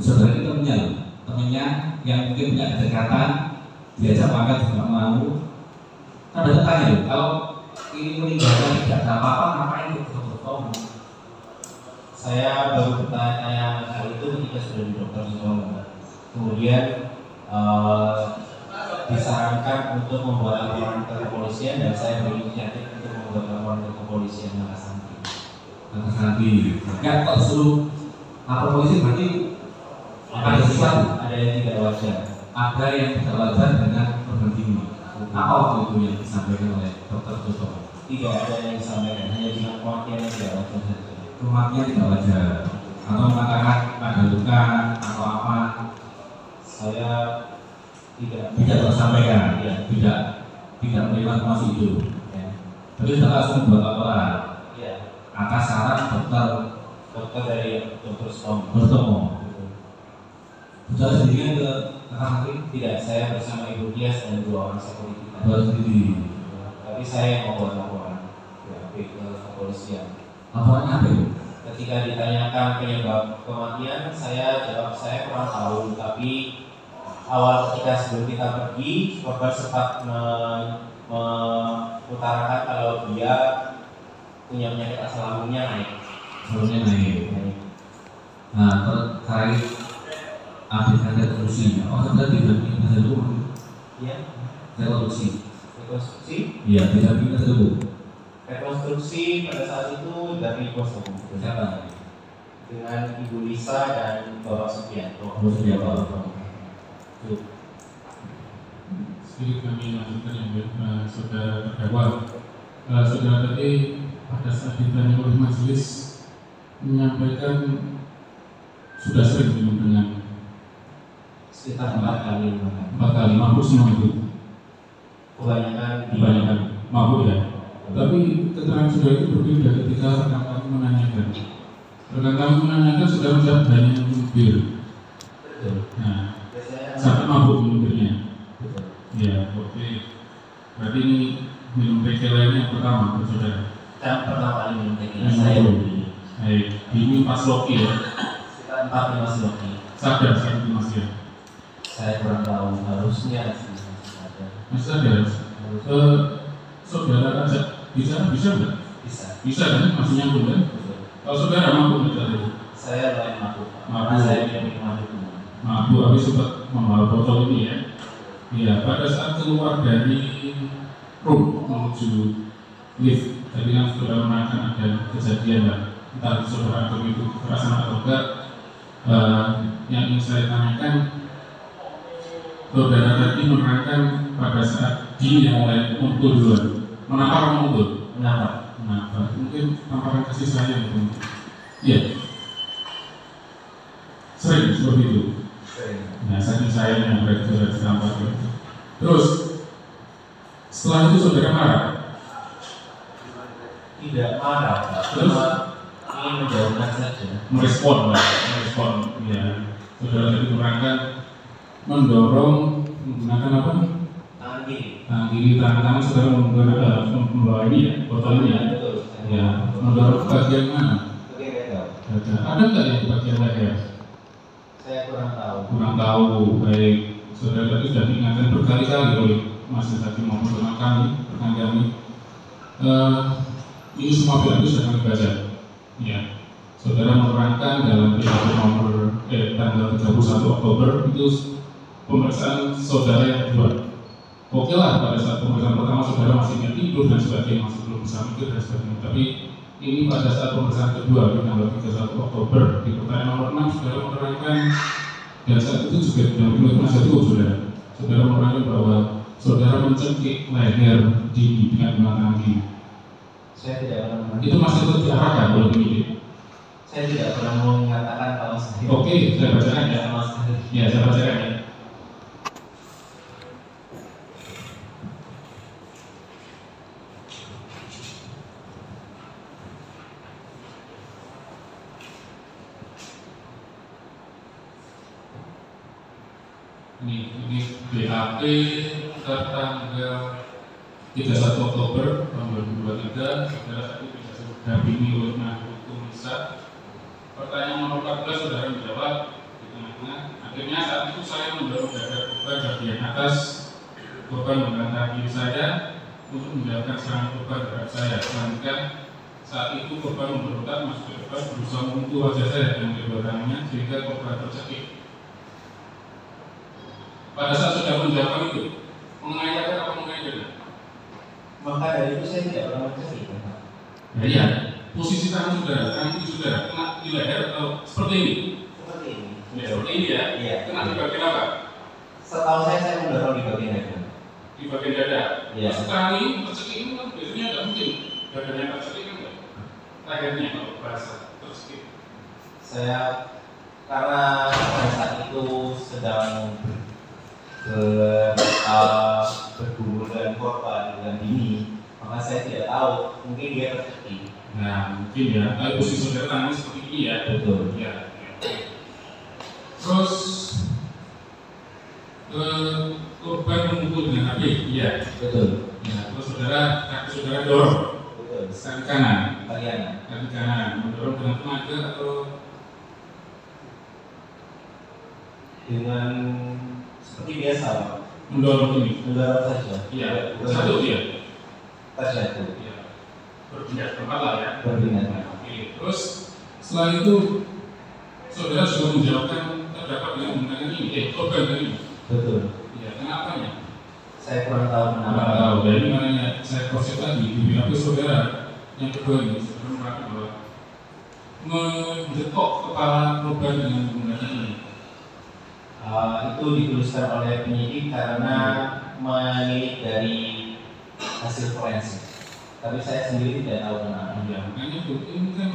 Saudara ini temannya yang mungkin punya kedekatan, diajak makan juga mau. Kan ada tanya loh, kalau ini meninggalkan tidak ada apa-apa, ngapain ke dokter Sutomo? Saya baru bertanya hal itu ketika sudah di dokter Sutomo. Kemudian disarankan untuk membuat laporan ke kepolisian dan saya berinisiatif untuk membuat laporan ke kepolisian Makassar. Nanti, kan kok suruh lapor polisi berarti ada sesuatu, Ada yang tidak wajar. ada yang tidak wajar dengan berhenti ini. Apa waktu itu yang disampaikan oleh dokter Sutomo? Tidak ada yang disampaikan, hanya bilang kematian yang tidak wajar saja. Kematian tidak wajar atau mengatakan ada luka atau apa? Saya tidak Tersampaikan, Iya. tidak menerima informasi itu. Ya. Tapi sudah langsung buat laporan Iya. atas saran Dokter dari dokter Sutomo. Saudara sendirian ke Kakak Tidak, saya bersama Ibu Tias dan 2 orang security. Saudara sendiri. Tapi saya membuat laporan ke kepolisian. Laporannya apa itu? Ketika ditanyakan penyebab kematian, saya jawab saya kurang tahu. Tapi awal ketika sebelum kita pergi, korban sempat mengutarakan kalau dia punya penyakit asam lambungnya naik. Sebelumnya naik. Nah, terkait update rekonstruksi, apakah berarti berarti bisa dulu? Iya. Rekonstruksi. Rekonstruksi? Iya, tidak bisa dulu. Rekonstruksi pada saat itu dari kuasa hukum. Siapa? Dengan Ibu Lisa dan Bapak Sugianto. Oh, siapa? Sedikit kami lanjutkan yang saudara terdakwa. Saudara tadi pada saat ditanya oleh majelis menyampaikan sudah sering minum dengan Sekitar 4 kali. 4 kali mabuk semua itu. Kebanyakan mabuk ya. Tapi keterangan saudara itu berbeda ketika rekan kami menanyakan. Rekan kami menanyakan sudah menjawab banyak minum bir. Nah, sampai mabuk minum birnya. Ya, oke. Berarti ini minum tequila yang pertama buat saudara. Yang pertama kali minum tequila saya beli. Baik, ini Mas Loki ya. Sekitar 4 Mas Loki. Sadar saat itu Mas ya. Saya kurang tahu, harusnya sih sadar. Mas sadar. Saudara ajak bicara bisa nggak? Bisa kan? Masih nyambung kan? Kalau saudara mampu nggak tadi? Saya lain mabuk. Mabuk. Saya minum mabuk. Mabuk habis sempat membawa botol ini ya. Iya, pada saat keluar dari room menuju lift, tadi kan saudara menerangkan ada kejadian lah, entah saudara atau itu kekerasan atau enggak. Yang ingin saya tanyakan, saudara tadi menerangkan pada saat dia mulai muncul duluan, menapar muncul, menapar. Mungkin tamparan kasih sayang itu. Iya, sering seperti itu. Nah, saking sayangnya mereka sudah ditampar gitu. Terus setelah itu saudara marah? Tidak marah, terus ingin menjauhkan saja. Merespon, ya. Saudara tadi menerangkan mendorong menggunakan apa? Tangan kiri. Tangan kiri, tangan kanan saudara membawa ini ya, botol ini ya. Betul. Ya, mendorong ke bagian mana? Bagian leher. Ada nggak yang di bagian leher? Saya kurang tahu. Kurang tahu. Baik, saudara tadi sudah diingatkan berkali-kali oleh Mas Hakim maupun rekan kami. Ini semua film itu sudah kami baca. Ya, saudara menerangkan dalam BAP nomor tanggal 31 Oktober itu pemeriksaan saudara yang kedua. Oke lah, pada saat pemeriksaan pertama saudara masih ingat tidur dan sebagainya, masih belum bisa mikir dan sebagainya. Tapi ini pada saat pemeriksaan kedua di tanggal 31 Oktober di pertanyaan nomor 6 saudara menerangkan, dan saat itu juga tidak menurut penasihat hukum saudara menerangkan bahwa saudara mencekik leher di dengan tangan kiri. Saya tidak pernah. Itu masih tetap diarahkan oleh penyidik. Saya tidak pernah mengatakan kalau saya. Oke, saya bacakan ya. Ya, saya bacakan ya. Ini BAP tertanggal 31 Oktober tahun 2023. Saudara satu bisa didampingi oleh penasihat hukum Lisa. Pertanyaan nomor 14 saudara menjawab di tengah-tengah. Akhirnya saat itu saya mendorong dada korban bagian atas. Korban mengangkat kiri saya untuk menjauhkan serangan korban terhadap saya. Selanjutnya saat itu korban memberontak masuk ke depan, berusaha memukul wajah saya dengan kedua tangannya sehingga korban tercekik. Pada saat sudah menjawab itu, mengayakan apa mengayakan? Maka dari itu saya tidak pernah mencari. Ya, iya. Posisi tangan saudara, tangan kiri saudara kena di leher atau seperti ini? Seperti ini. Ya, seperti ini ya. Iya. Kena di bagian apa? Setahu saya mendorong di bagian dada. Di bagian dada. Iya. Sekarang ini tercekik ini kan biasanya nggak mungkin. Dadanya tercekik kan nggak? Lehernya kalau bahasa tercekik. Saya karena pada saat itu sedang bergumul dengan korban dengan dini, maka saya tidak tahu, mungkin dia tercekik. Nah, mungkin ya. Tapi posisi saudara tangannya seperti ini ya. Betul. Ya. Terus korban memukul dengan HP. Iya. Betul. Ya. Terus kaki saudara dorong. Betul. Kaki kanan. Kaki kanan mendorong dengan tenaga atau dengan seperti biasa, mendorong ini? mendorong saja. Iya. Satu dia. Terjatuh. Iya. Berpindah tempat lah ya. Berpindah. Oke. Terus setelah itu saudara menjawabkan terdakwa dengan menggunakan ini, korban dari ini. Betul. Ya, kenapa ya? Saya kurang tahu kenapa. Kurang tahu. Jadi makanya saya proses tadi di BAP saudara yang kedua ini sebelum mengatakan bahwa menjekok kepala korban dengan menggunakan ini. Itu dituliskan oleh penyidik karena menilik dari hasil forensik. Tapi saya sendiri tidak tahu kenapa. Ya, makanya itu ini kan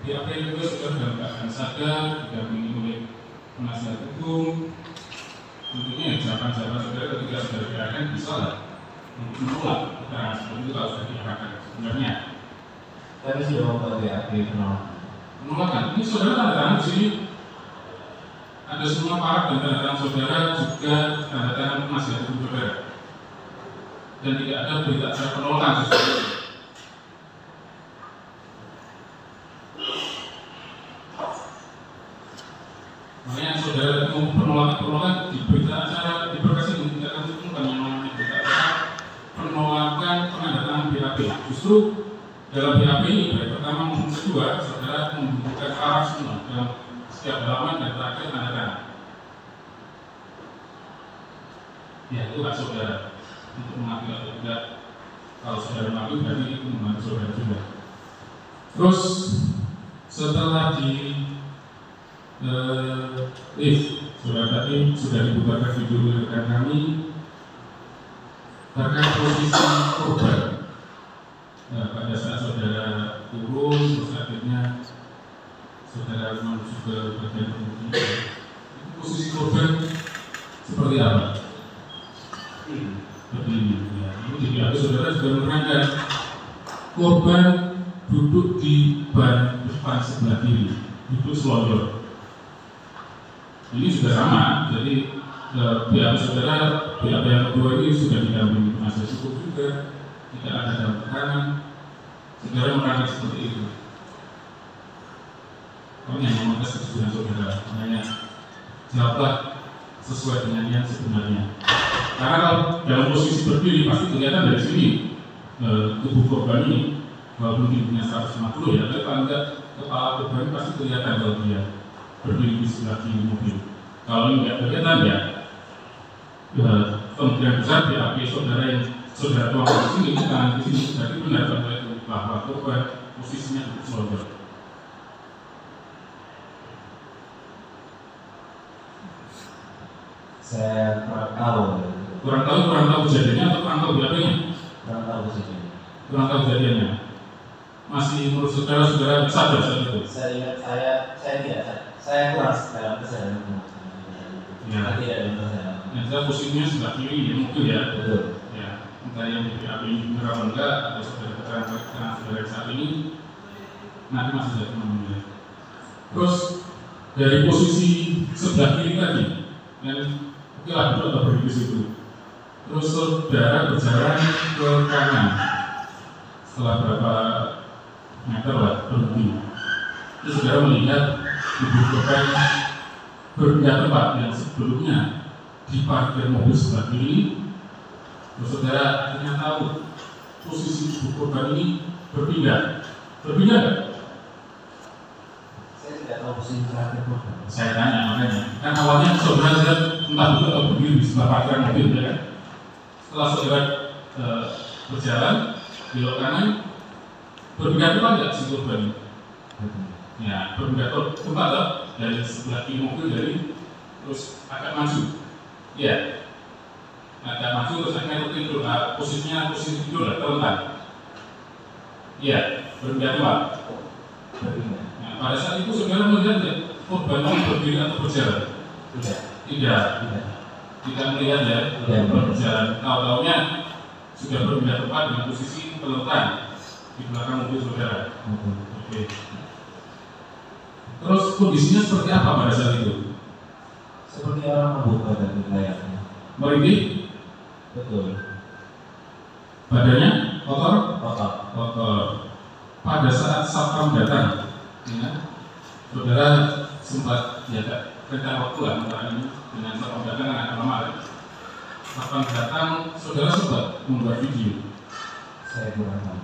BAP juga sudah dalam keadaan sadar, didampingi oleh penasihat hukum. Tentunya jawaban-jawaban saudara ketika sudah diarahkan bisa lah untuk menolak keterangan seperti itu kalau sudah diarahkan sebenarnya. Kami sudah membuat BAP penolakan. Ini saudara tanda tangan di sini. Ada semua paraf dan tanda tangan saudara juga tanda tangan penasihat hukum saudara. Dan tidak ada berita acara penolakan sesuatu. Makanya saudara mau penolakan di berita acara di berkas ini tidak akan ditemukan yang namanya berita acara penolakan penandatangan BAP. Justru dalam BAP ini baik pertama maupun kedua saudara membutuhkan paraf semua dalam setiap halaman dan terakhir tanda tangan. Ya itu hak saudara untuk mengakui atau tidak. Kalau saudara mengakui berarti itu membantu saudara juga. Terus setelah di saudara tadi sudah dibuka video rekan kami terkait posisi korban. Pada saat saudara turun, terus akhirnya saudara menuju ke bagian pengemudi. Posisi korban seperti apa? Berdiri. Ya, ini di BAP saudara juga menerangkan korban duduk di ban depan sebelah kiri, duduk selonjor. Ini sudah sama, jadi BAP saudara, BAP yang kedua ini sudah didampingi penasihat hukum juga, tidak ada dalam tekanan, saudara menerangkan seperti itu. Kami hanya meminta kesetujuan saudara, hanya jawablah sesuai dengan yang sebenarnya. Karena kalau dalam posisi berdiri pasti kelihatan dari sini tubuh korban ini, walaupun tingginya 150 ya, tapi paling tidak kepala korban ini pasti kelihatan kalau dia berdiri di sebelah kiri mobil. Kalau ini tidak kelihatan ya, kemungkinan besar BAP saudara yang saudara tuangkan di sini, tangan di sini, berarti benar bahwa korban posisinya duduk selonjor. Saya kurang tahu kejadiannya atau kurang tahu BAP-nya? Kurang tahu kejadiannya. Kurang tahu kejadiannya. Masih menurut saudara sadar saat itu? Saya ingat saya tidak. Saya kurang dalam kesadaran. Ya. Tidak dalam kesadaran. Nah, posisinya sebelah kiri ya mungkin ya. Betul. Ya. Entah yang di BAP ini benar atau enggak atau keterangan saudara saat ini nanti masih jadi menunggu. Terus dari posisi sebelah kiri tadi dan oke lah duduk atau berdiri di situ. Terus saudara berjalan ke kanan setelah berapa meter lah berhenti. Terus saudara melihat tubuh korban berpindah tempat yang sebelumnya diparkir mobil sebelah kiri. Terus saudara akhirnya tahu posisi tubuh korban ini berpindah nggak? Saya tidak tahu posisi terakhir korban. Saya tanya makanya. Kan awalnya saudara lihat entah duduk atau berdiri di sebelah parkiran mobil ya kan? Setelah saudara berjalan belok kanan, berpindah tempat nggak si korban ini? Ya, berpindah tempat lah dari sebelah kiri mobil terus agak maju. Ya, agak maju terus akhirnya tidur. Posisinya posisi tidur lah, terlentang. Ya, berpindah tempat. Nah, pada saat itu saudara melihat ya, korban ini berdiri atau berjalan? Tidak melihat ya, berjalan. Tahu-taunya sudah berpindah tempat dengan posisi terlentang di belakang mobil saudara. Oke. Terus kondisinya seperti apa pada saat itu? Seperti orang mabuk badan layaknya. Merinding? Betul. Badannya kotor? Kotor. Pada saat satpam datang, ya, saudara sempat ya rencana waktu lah antara ini dengan satpam datang akan lama. Satpam datang, saudara sempat membuat video. Saya kurang tahu.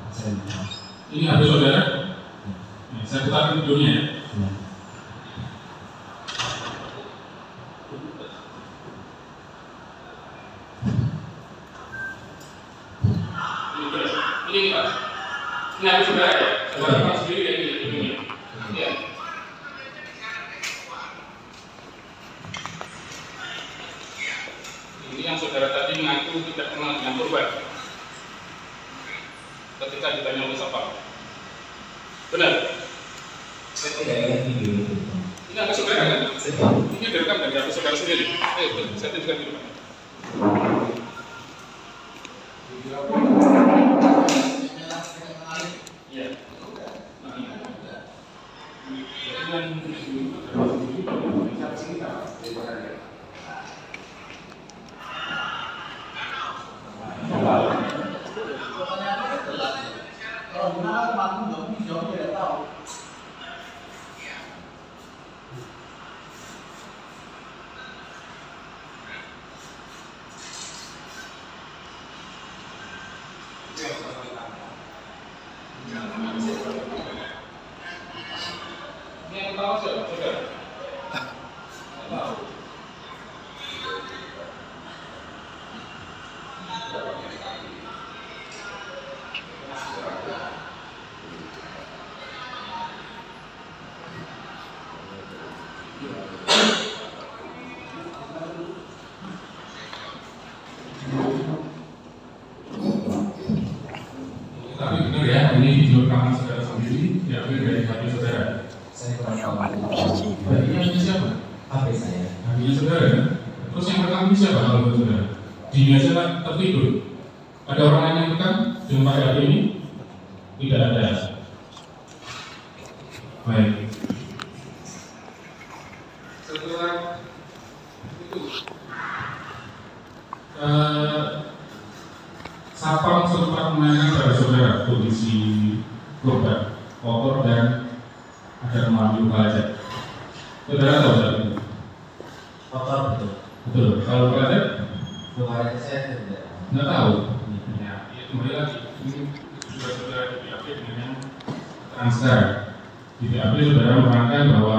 Ini ada saudara? Ya, saya putarkan videonya ya. kenal dengan korban ketika ditanya oleh siapa? Benar? Saya tidak ingat video itu. Ini apa saudara kan? Ini direkam dari HP saudara sendiri. Ayo, saya tunjukkan di depan. Iya. Kalau benar aku nggak bisa jawab, tidak tahu. Ini yang tahu siapa? Saudara? Tahu. Tapi benar ya, ini video rekaman saudara sendiri, diambil dari HP saudara. Saya kurang tahu. Berarti ini siapa? HP saya. HP-nya saudara kan? Terus yang rekam ini siapa kalau buat saudara? Di meja tertidur. Ada orang lain yang rekam dengan pakai HP ini? Tidak ada. Baik. Setelah itu, Sapam sempat menanyakan pada saudara kondisi korban, kotor dan ada mengalami luka lecet. Saudara tahu hal itu? Kotor betul. Betul. Kalau luka lecet? Luka lecet saya tidak. Nggak tahu. Ya, kembali lagi. Ini sudah saudara di BAP dengan yang transfer. Di BAP saudara menerangkan bahwa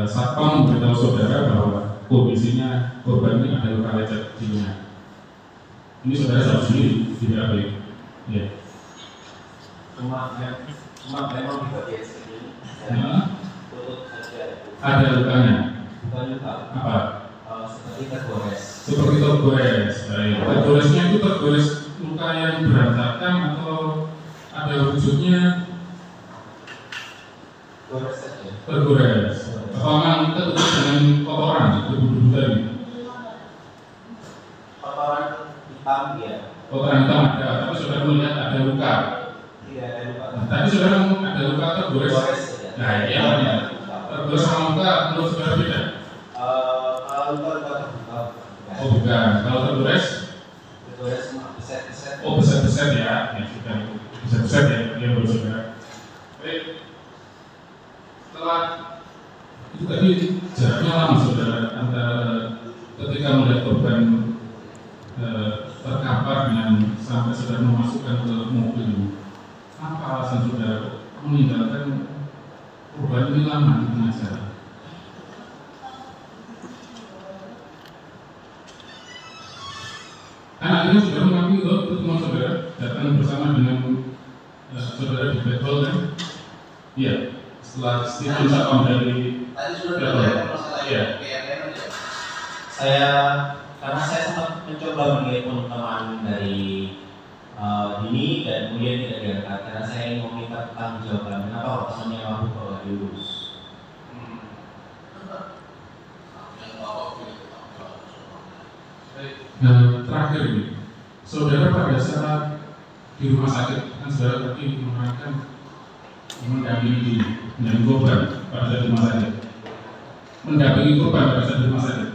Satpam memberitahu saudara bahwa kondisinya korban ini ada luka lecet di sini. Ini saudara tahu sendiri di BAP. Ya. Cuma memang di bagian sini tutup saja. Ada lukanya. Bukan luka. Apa? Seperti tergores. Seperti tergores. Tergoresnya itu tergores luka yang berantakan atau ada wujudnya Gores saja. tergores. Apa memang tertutup dengan kotoran, debu-debu tadi? Kotoran hitam ya. Kotoran hitam ada, tapi saudara melihat ada luka. Tidak ada luka. Tapi saudara ada luka tergores. Gores saja. Nah, iya namanya. Tergores sama luka menurut saudara beda? Kalau luka terbuka. Oh bukan. Kalau tergores? Tergores cuma beset-beset. Oh beset-beset ya. Ya sudah. Beset-beset ya. Ya menurut saudara. Baik. Setelah itu tadi jaraknya lama saudara antara ketika melihat korban terkapar dengan sampai saudara memasukkan ke mobil. Apa alasan saudara meninggalkan korban ini lama di tengah jalan? Kan akhirnya saudara mengakui itu teman saudara datang bersama dengan saudara di Betul kan? Iya. Setelah Stephen Sapam dari Tadi sudah ada masalah Iya. PRN aja. Karena saya sempat mencoba menelpon teman dari Dini dan kemudian tidak diangkat karena saya ingin meminta pertanggungjawaban kenapa temannya mampu bawa diurus. Terakhir ini, saudara pada saat di rumah sakit kan saudara tadi menerangkan mendampingi dengan korban pada saat di rumah sakit. Mendampingi korban pada saat di rumah sakit.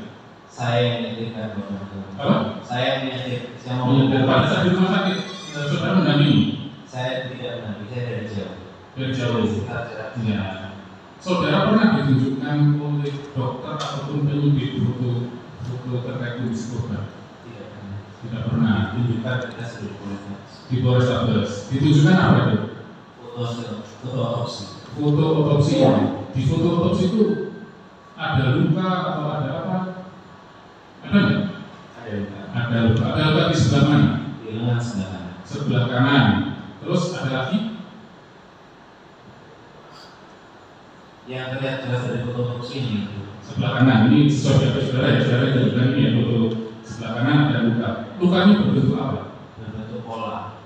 Saya yang menyetirkan betul. Apa? Saya yang menyetir. Saya mau Menyetir pada saat di rumah sakit, saudara mendampingi. Saya tidak mendampingi, saya dari jauh. Dari jauh. Sekitar jarak. Ya. Saudara pernah ditunjukkan oleh dokter ataupun penyidik foto terkait kondisi korban? Tidak pernah. Tidak pernah. Tunjukkan kita sudah boleh. Di Polrestabes. Ditunjukkan apa itu? Foto otopsi. Foto otopsi. Di foto otopsi itu ada luka atau ada apa? Ada nggak? Ada luka. Ada luka. Ada luka di sebelah mana? Di lengan sebelah kanan. Sebelah kanan. Terus ada lagi? Yang terlihat jelas dari foto otopsi ini. Sebelah kanan. Ini sesuai dengan saudara ya. Saudara tunjukkan ini ya foto sebelah kanan ada luka. Lukanya berbentuk apa? Berbentuk pola.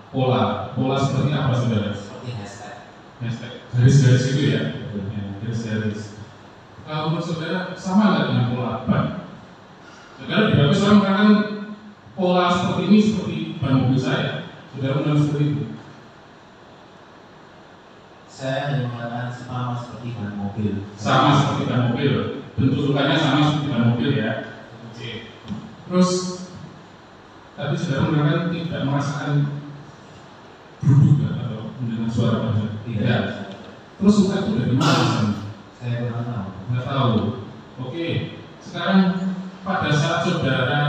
Pola seperti apa saudara? Seperti hashtag. Garis-garis itu ya? Garis-garis. Kalau menurut saudara sama nggak dengan pola ban? Saudara di BAP selalu mengatakan pola seperti ini seperti ban mobil saya. Saudara menurut seperti itu? Saya hanya mengatakan sama seperti ban mobil. Sama seperti ban mobil. Bentuk lukanya sama seperti ban mobil ya. Oke. Terus tadi saudara mengatakan tidak merasakan berduka atau mendengar suara apa? Tidak. Terus luka itu dari mana? Saya kurang tahu. Nggak tahu. Oke. Sekarang pada saat saudara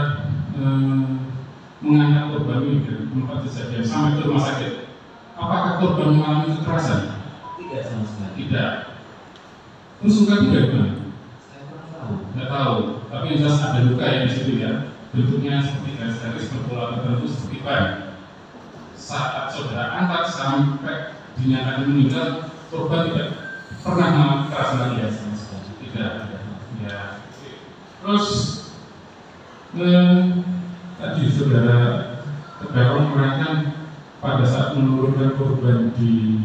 mengangkat korban ini dari tempat kejadian sampai ke rumah sakit, apakah korban mengalami kekerasan? Tidak sama sekali. Tidak. Terus luka itu dari mana? Saya kurang tahu. Nggak tahu. Tapi yang jelas ada luka ya di situ ya. Bentuknya seperti garis-garis berpola tertentu seperti ban. Saat saudara angkat sampai dinyatakan meninggal, korban tidak pernah mengalami kekerasan lagi ya? Sama sekali. Tidak. Ya. Terus tadi saudara terdakwa menerangkan pada saat menurunkan korban di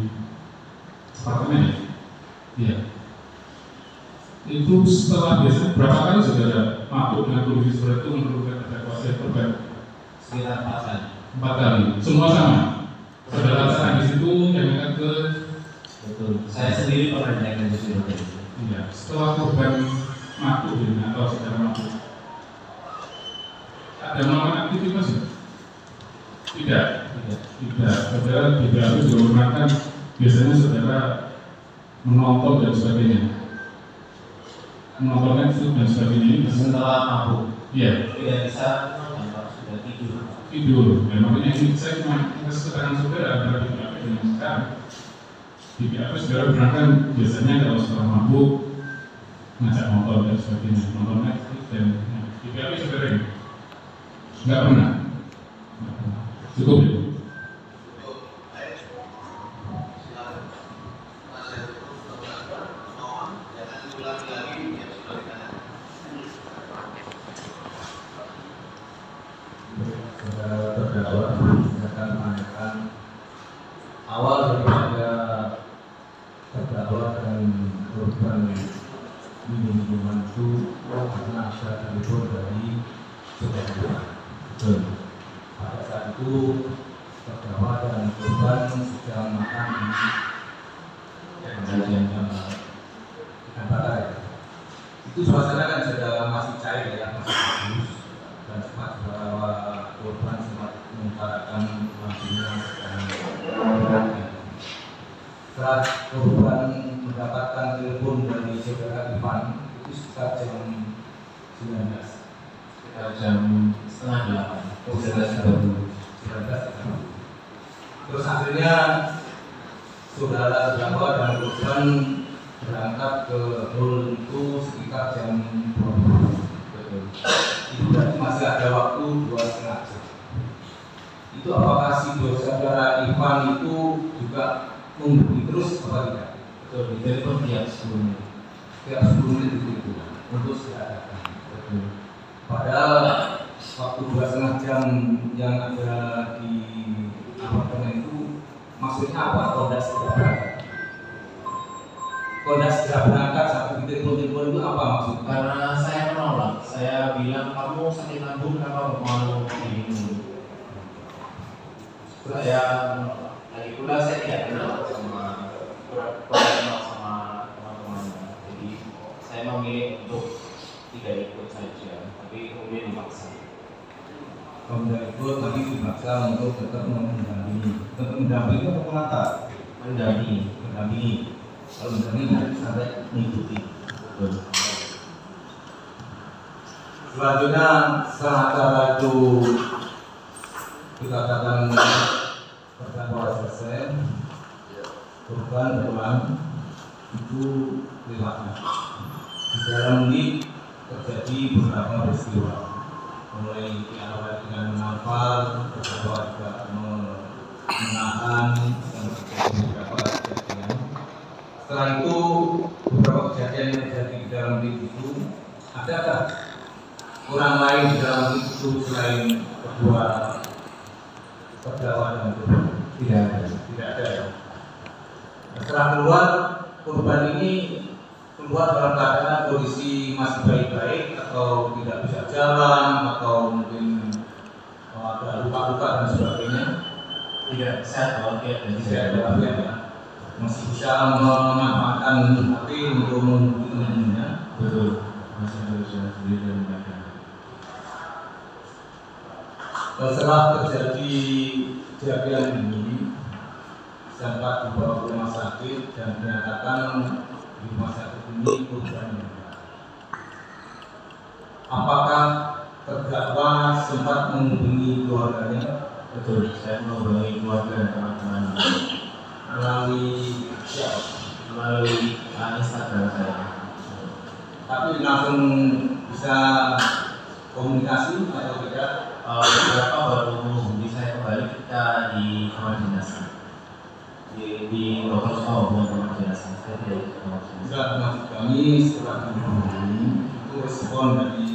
apartemen ya. Itu setelah biasa berapa kali saudara mabuk dengan kondisi seperti itu menurunkan terdakwa korban? Sekitar 4 kali. 4 kali. Semua sama. Saudara saat di situ yang akan ke. Betul. Saya sendiri pernah dinaikkan di situ. Iya. Setelah korban mabuk ini atau saudara mabuk, ada melakukan aktivitas? Tidak. Saudara tidak harus dilakukan. Biasanya saudara menonton dan sebagainya. Menonton Netflix dan sebagainya ini Setelah mabuk. Iya. Tidak bisa kalau sudah tidur. Ya makanya ini saya cuma kasih keterangan saudara antara di BAP dengan sekarang. Di BAP saudara berangkat biasanya kalau setelah mabuk ngajak nonton dan sebagainya, nonton Netflix dan di BAP saudara ini nggak pernah. Cukup ya? Terdakwa akan menanyakan awal daripada terdakwa dan korban minuman itu karena ada telepon dari saudara. Pada saat itu terdakwa dan korban sedang makan di ikan bakar ya. Itu suasana kan sudah masih cair ya, masih bagus dan sempat bahwa korban sempat mengutarakan lagunya saat korban mendapatkan telepon dari saudara Ivan itu sekitar jam 19, Sekitar jam setengah 8. Terus akhirnya saudara terdakwa dan korban berangkat ke hall itu sekitar jam 20. Itu berarti masih ada waktu 2,5 jam. Itu apakah si saudara Ivan itu juga menghubungi terus apa tidak? Betul, di telepon tiap 10 menit. Tiap 10 menit itu untuk diadakan. Padahal waktu 2,5 jam yang ada di apartemen itu maksudnya apa? Kondas segera berangkat. Kondas segera berangkat sampai di telepon itu apa maksudnya? Karena saya menolak, saya bilang kamu sakit lambung kenapa mau diminum? Saya menolak. Lagi pula saya tidak kenal sama teman-temannya. Jadi saya memilih untuk tidak ikut saja, tapi kemudian dipaksa. Tidak ikut tapi dipaksa untuk tetap mendampingi. Tetap mendampingi atau mengantar? Mendampingi. Kalau mendampingi nanti sampai mengikuti. Selanjutnya setelah acara itu kita katakan terdakwa selesai, korban pulang itu lewatnya. Di dalam lift terjadi beberapa peristiwa, mulai diawali dengan menampar, terdakwa juga menahan dan terjadi beberapa kejadian. Setelah itu beberapa kejadian yang terjadi di dalam lift itu adakah orang lain di dalam itu selain kedua terdakwa dan korban? Tidak ada. Setelah keluar, korban ini keluar dalam keadaan kondisi masih baik-baik atau tidak bisa jalan atau mungkin ada luka-luka dan sebagainya? Tidak, sehat walafiat dan Sehat walafiat ya. Masih bisa memanfaatkan HP untuk menghubunginya. betul, masih harus jalan sendiri dan mereka. Setelah terjadi kejadian ini, sempat dibawa ke rumah sakit dan dinyatakan di rumah sakit ini korban meninggal. Apakah terdakwa sempat menghubungi keluarganya? Betul, saya menghubungi keluarga dan teman-teman Melalui siapa? melalui Instagram saya. Tapi langsung bisa komunikasi atau tidak? Beberapa baru menghubungi saya kembali ketika di kamar dinas di lokal sekolah bukan kamar dinas. Saya tidak di kamar dinas. Sudah maksud kami setelah dihubungi itu respon dari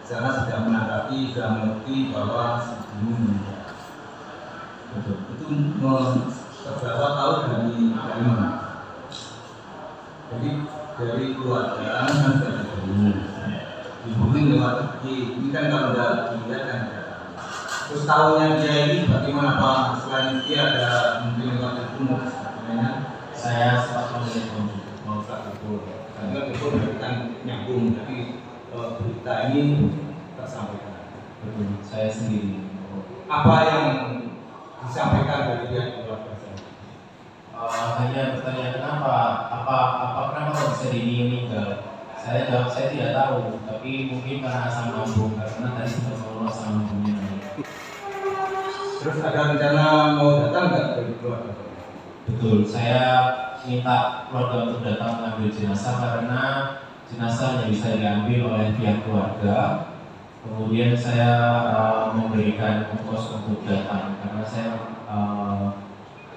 sana sudah menanggapi, sudah mengerti bahwa ini meninggal. Betul. Itu terdakwa tahu dari mana? Jadi dari keluarga kan dihubungi lewat ini kan kalau udah dilihat kan. Terus tahunya dia ini bagaimana Pak? Selain dia ada mungkin lewat telepon dan sebagainya. Saya sempat menelpon mau telepon. Karena telepon kan nyambung, jadi berita ini tersampaikan. Betul, saya sendiri. Apa yang disampaikan dari pihak keluarga saya? Hanya bertanya kenapa kok bisa meninggal? Saya jawab saya tidak tahu, tapi mungkin karena asam lambung, karena tadi sudah selalu asam lambungnya naik. Terus ada rencana mau datang nggak dari keluarga? Betul, saya minta keluarga untuk datang mengambil jenazah karena jenazah hanya bisa diambil oleh pihak keluarga. Kemudian saya memberikan ongkos untuk datang karena saya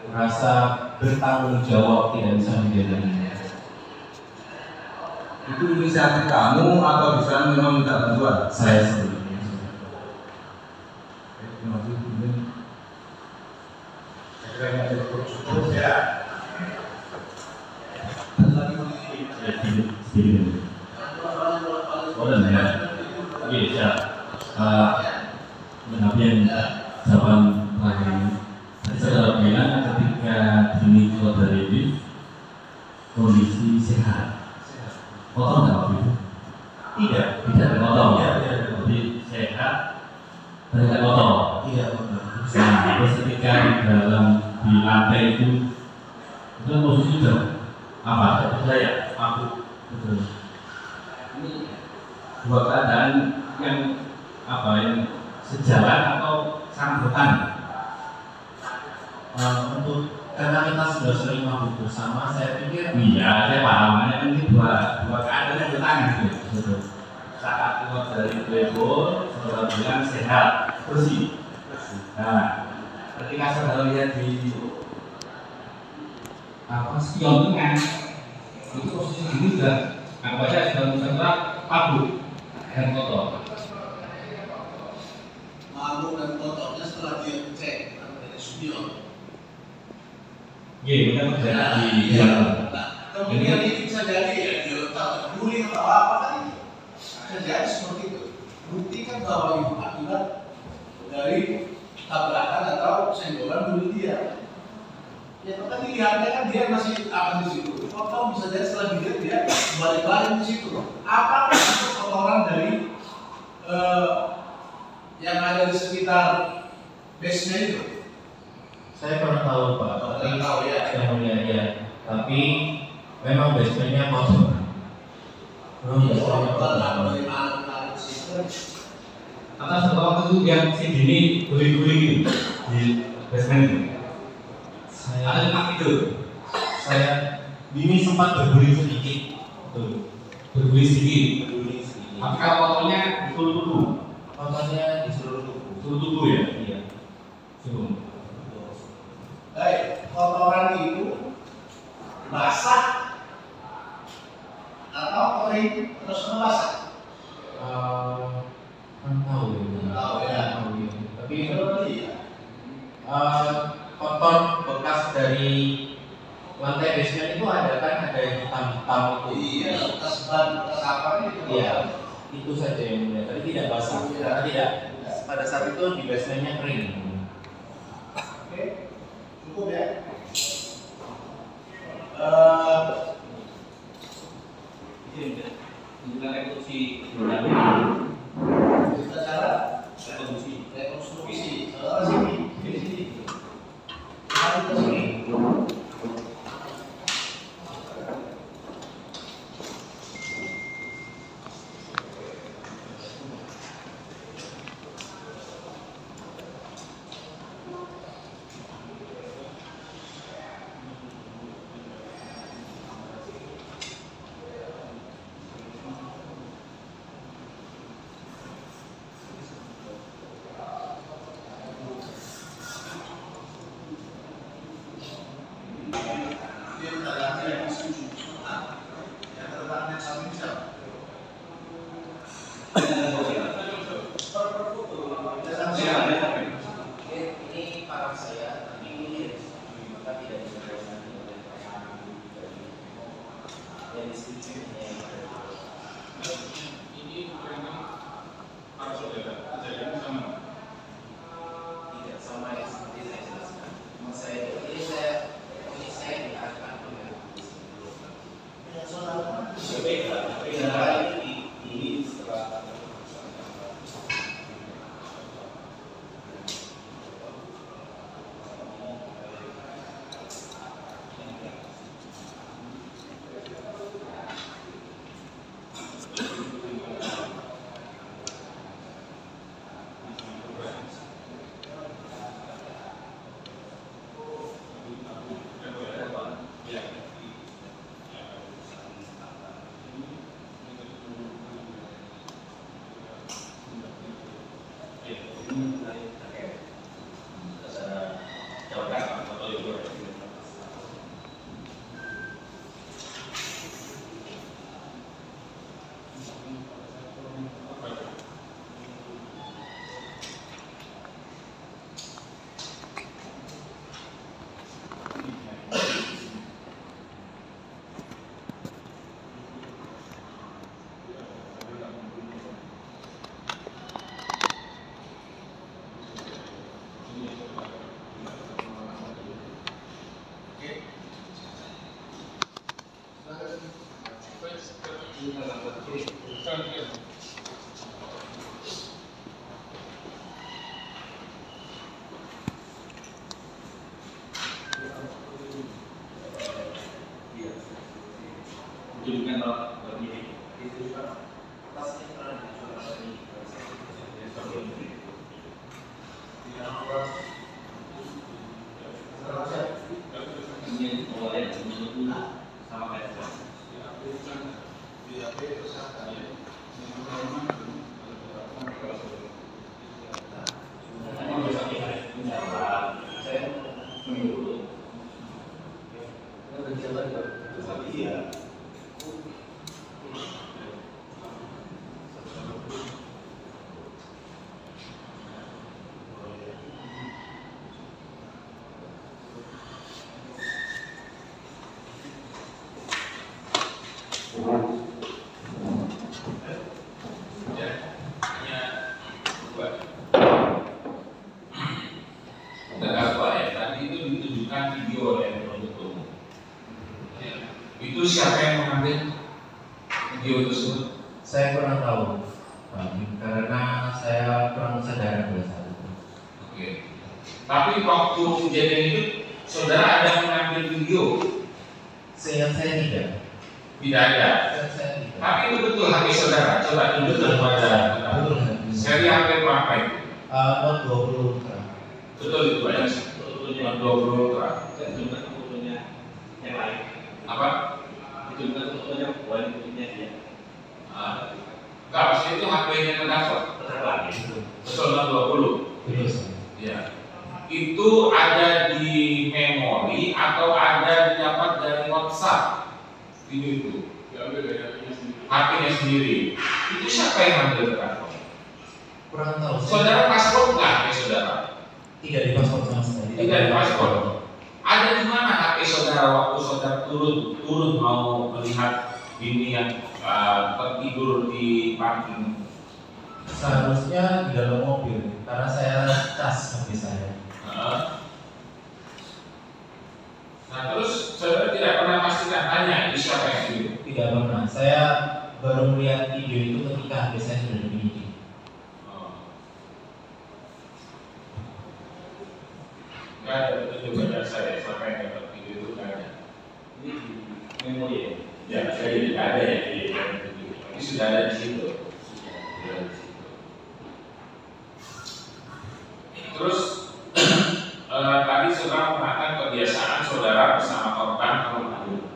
merasa bertanggung jawab tidak bisa menjadinya. Itu inisiatif kamu atau bisa memang minta bantuan? Saya sendiri. Terima kasih. Saya kira ada cukup ya. Boleh ya? Oke, siap. Mengambil jawaban terakhir ini. Tadi saudara bilang ketika Dini keluar dari lift kondisi sehat. Kotor nggak waktu itu? Tidak ada kotor. Jadi sehat, tidak kotor. Tidak kotor. Nah, terus ketika di lantai itu posisi sudah apa? Saya, aku. Betul. Ini dua keadaan yang sejalan atau sambutan. Untuk karena kita sudah sering mabuk bersama, saya pikir iya, saya paham. Ini dua keadaan yang bertangan gitu. Saat keluar dari playboy, saudara bilang sehat, bersih. Nah, ketika saudara lihat di spion tengah, itu posisi gini sudah anggap aja sudah mabuk dan kotor. Mabuk dan kotornya setelah dia cek dari spion. Iya, benar terjadi di dalam. Nah, kemudian ini bisa jadi ya diletak guling atau apa kan ini bisa jadi seperti itu. Buktikan bahwa itu akibat dari tabrakan atau senggol bunuh dia. Ya kan dilihatnya kan dia masih akan di situ. Kotor bisa jadi setelah dilihat dia balik-balik di situ. Apakah itu kotoran dari yang ada di sekitar basement itu? saya pernah tahu Pak, tapi tahu ya. Yang mulia ya. Tapi memang basementnya kotor. Atas waktu itu yang si Dini guling-guling di basement itu. Ada tempat itu. Saya Dini sempat berguling sedikit. Betul. Berguling sedikit. Tapi kalau fotonya di seluruh tubuh. Fotonya di seluruh tubuh. Seluruh tubuh ya. Iya. Cukup. Baik, kotoran itu basah atau kering terus basah? hitam itu. Iya, bekas ban, bekas apa itu? Iya, itu saja yang mulia. Tadi tidak basah, karena tidak pada saat itu di basementnya kering. Oke, cukup ya. Kita cara rekonstruksi. Sini, sini. Kita ke sini. Ini parang saya, tapi maka tidak disampaikan oleh yang disetujui. Ini memang para saudara kejadian sama. Tidak sama ya seperti saya jelaskan. Ini saya diarahkan oleh ini setelah Itu siapa yang mengambil video tersebut? Saya kurang tahu, karena saya kurang sadar pada saat itu. Oke. Tapi waktu kejadian itu, saudara ada mengambil video? Seingat saya tidak. Tidak ada. Saya tidak. Tapi itu betul HP saudara. Coba tunjukkan kepada kita. Seri HP berapa itu? Note 20 Ultra. Betul itu banyak. Note 20 Ultra. Tunjukkan fotonya yang lain. Apa? Tunjukkan fotonya bukan fotonya dia. Enggak, maksudnya itu HP-nya terdaftar. Terdaftar. Betul, Note 20. Betul. Ya. Itu ada di memori atau ada didapat dari WhatsApp video itu? Diambil dari HP-nya sendiri. HP-nya sendiri. Itu siapa yang ambil terdaftar? Kurang tahu. Saudara paspor nggak HP saudara? Tidak di paspor sama sekali. Tidak di paspor. Ada di mana HP saudara waktu saudara turun mau melihat ini yang tertidur di parking? Seharusnya di dalam mobil, karena saya cas HP saya. Nah terus saudara tidak pernah pastikan tanya ini siapa yang itu? Tidak pernah. Saya baru melihat video itu ketika HP saya sudah dimiliki. Nggak ada petunjuk pada saya siapa yang dapat video itu, nggak ada. Ini memori ya? Ya, saya tidak ada ya. Ini sudah ada di situ. Terus tadi saudara mengatakan kebiasaan saudara bersama korban ke rumah dulu.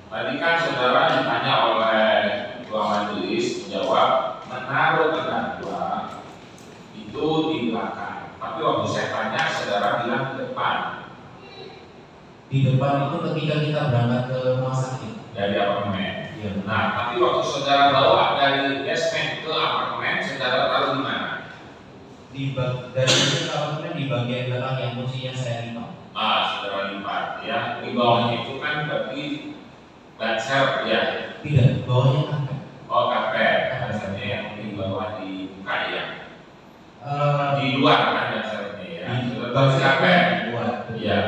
Tadi kan saudara ditanya oleh ketua majelis menjawab menaruh terdakwa itu di belakang. Tapi waktu saya tanya saudara bilang di depan. Di depan itu ketika kita berangkat ke rumah sakit Dari apartemen. Iya. Nah, tapi waktu saudara bawa dari basement ke apartemen, saudara taruh di mana? Dari itu apartemen di bagian belakang yang posisinya saya lipat. Saudara lipat ya. Di bawahnya itu kan berarti banser ya. Tidak, bawahnya karpet. Oh, karpet. Bansernya yang di bawah dibuka ya. Di luar kan bansernya ya. Di karpet. Di luar. Iya.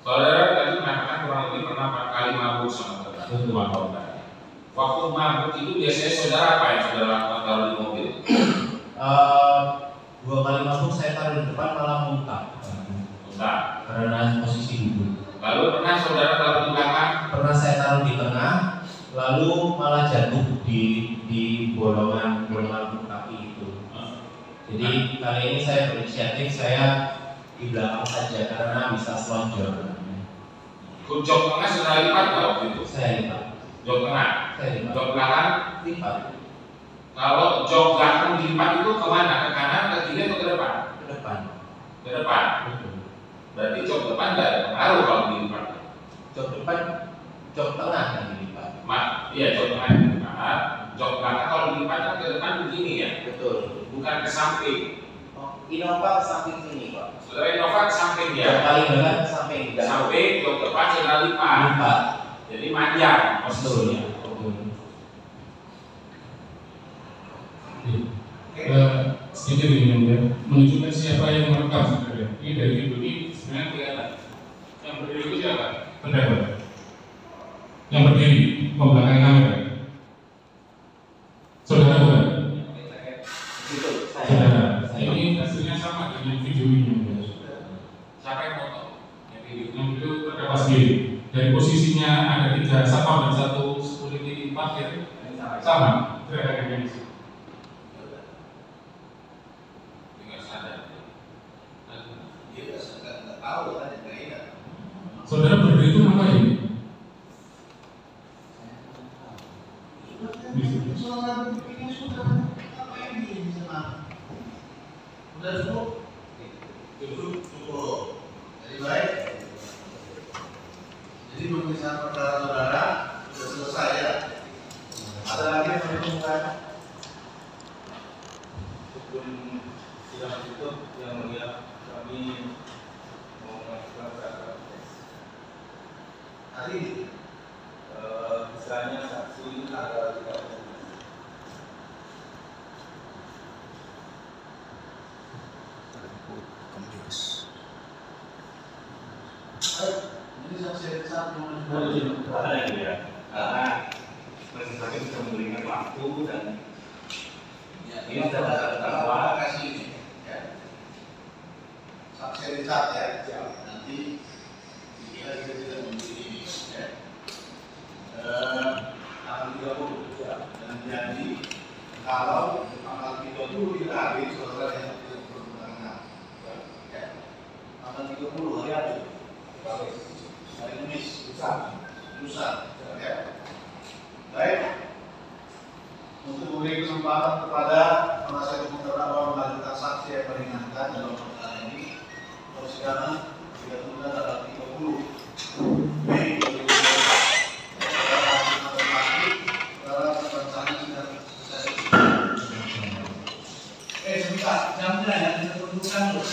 Saudara tadi mengatakan kurang lebih pernah 4 kali mabuk sama teman korban. Waktu mabuk itu biasanya saudara apa yang saudara lakukan taruh di mobil? 2 kali mabuk saya taruh di depan malah muntah. Karena posisi duduk. Lalu pernah saudara taruh di belakang? Pernah saya taruh di tengah, lalu malah jatuh di bolongan kaki itu. Jadi kali ini saya berinisiatif saya di belakang saja karena bisa selonjor. Jok tengah sudah lipat nggak waktu itu? Saya lipat. Jok tengah? Saya lipat. Jok belakang? Lipat. Kalau jok belakang dilipat itu kemana? Ke kanan, ke kiri atau ke depan? Ke depan. Ke depan? Betul. Berarti jok depan nggak ada pengaruh kalau dilipat? Jok depan, jok tengah yang dilipat. Iya, jok tengah dilipat. Jok belakang kalau dilipat kan ke depan begini ya? Betul. Bukan ke samping. Innova ke samping sini Pak. Saudara Innova ke samping ya? Jok paling dekat ke samping. Samping, jok depan saudara lipat. Lipat. Jadi manjang posisinya. Sedikit ini ya, menunjukkan siapa yang merekam sebenarnya. Ini dari video ini sebenarnya kelihatan. Yang berdiri itu siapa? Terdakwa. Yang berdiri membelakangi kamera. Saudara bukan? Saudara. Ini hasilnya sama dengan video ini. Siapa yang foto? Yang video terdakwa sendiri. Dari posisinya ada 3 satpam dan 1 security parkir sama. Tidak ada yang di situ. Saudara berdiri itu ngapain? Jadi baik. Jadi pemeriksaan perkara saudara sudah selesai ya. Ada lagi yang menunjukkan Sebelum sidang tutup yang mulia, kami mau mengajukan pra-pra hari ini. Misalnya saksi ada 3 orang. Ini saksi satu lagi ya, karena majelis hakim sudah memberikan waktu dan ini sudah terdakwa. Kasih ini, ya. Saksi Richard ya, nanti kita tidak memberi ini, ya. Tanggal 30 dan janji kalau tanggal 30 kita hadir saudara yang tidak berundangan, ya. Tanggal 30 hari apa? Hari Kamis, lusa, ya. Baik. Untuk memberi kesempatan kepada penasihat hukum terdakwa mengajukan saksi yang meringankan dalam perkara ini, persidangan ditunda tanggal 30 Mei 2020. Sebentar, jamnya yang ditentukan loh.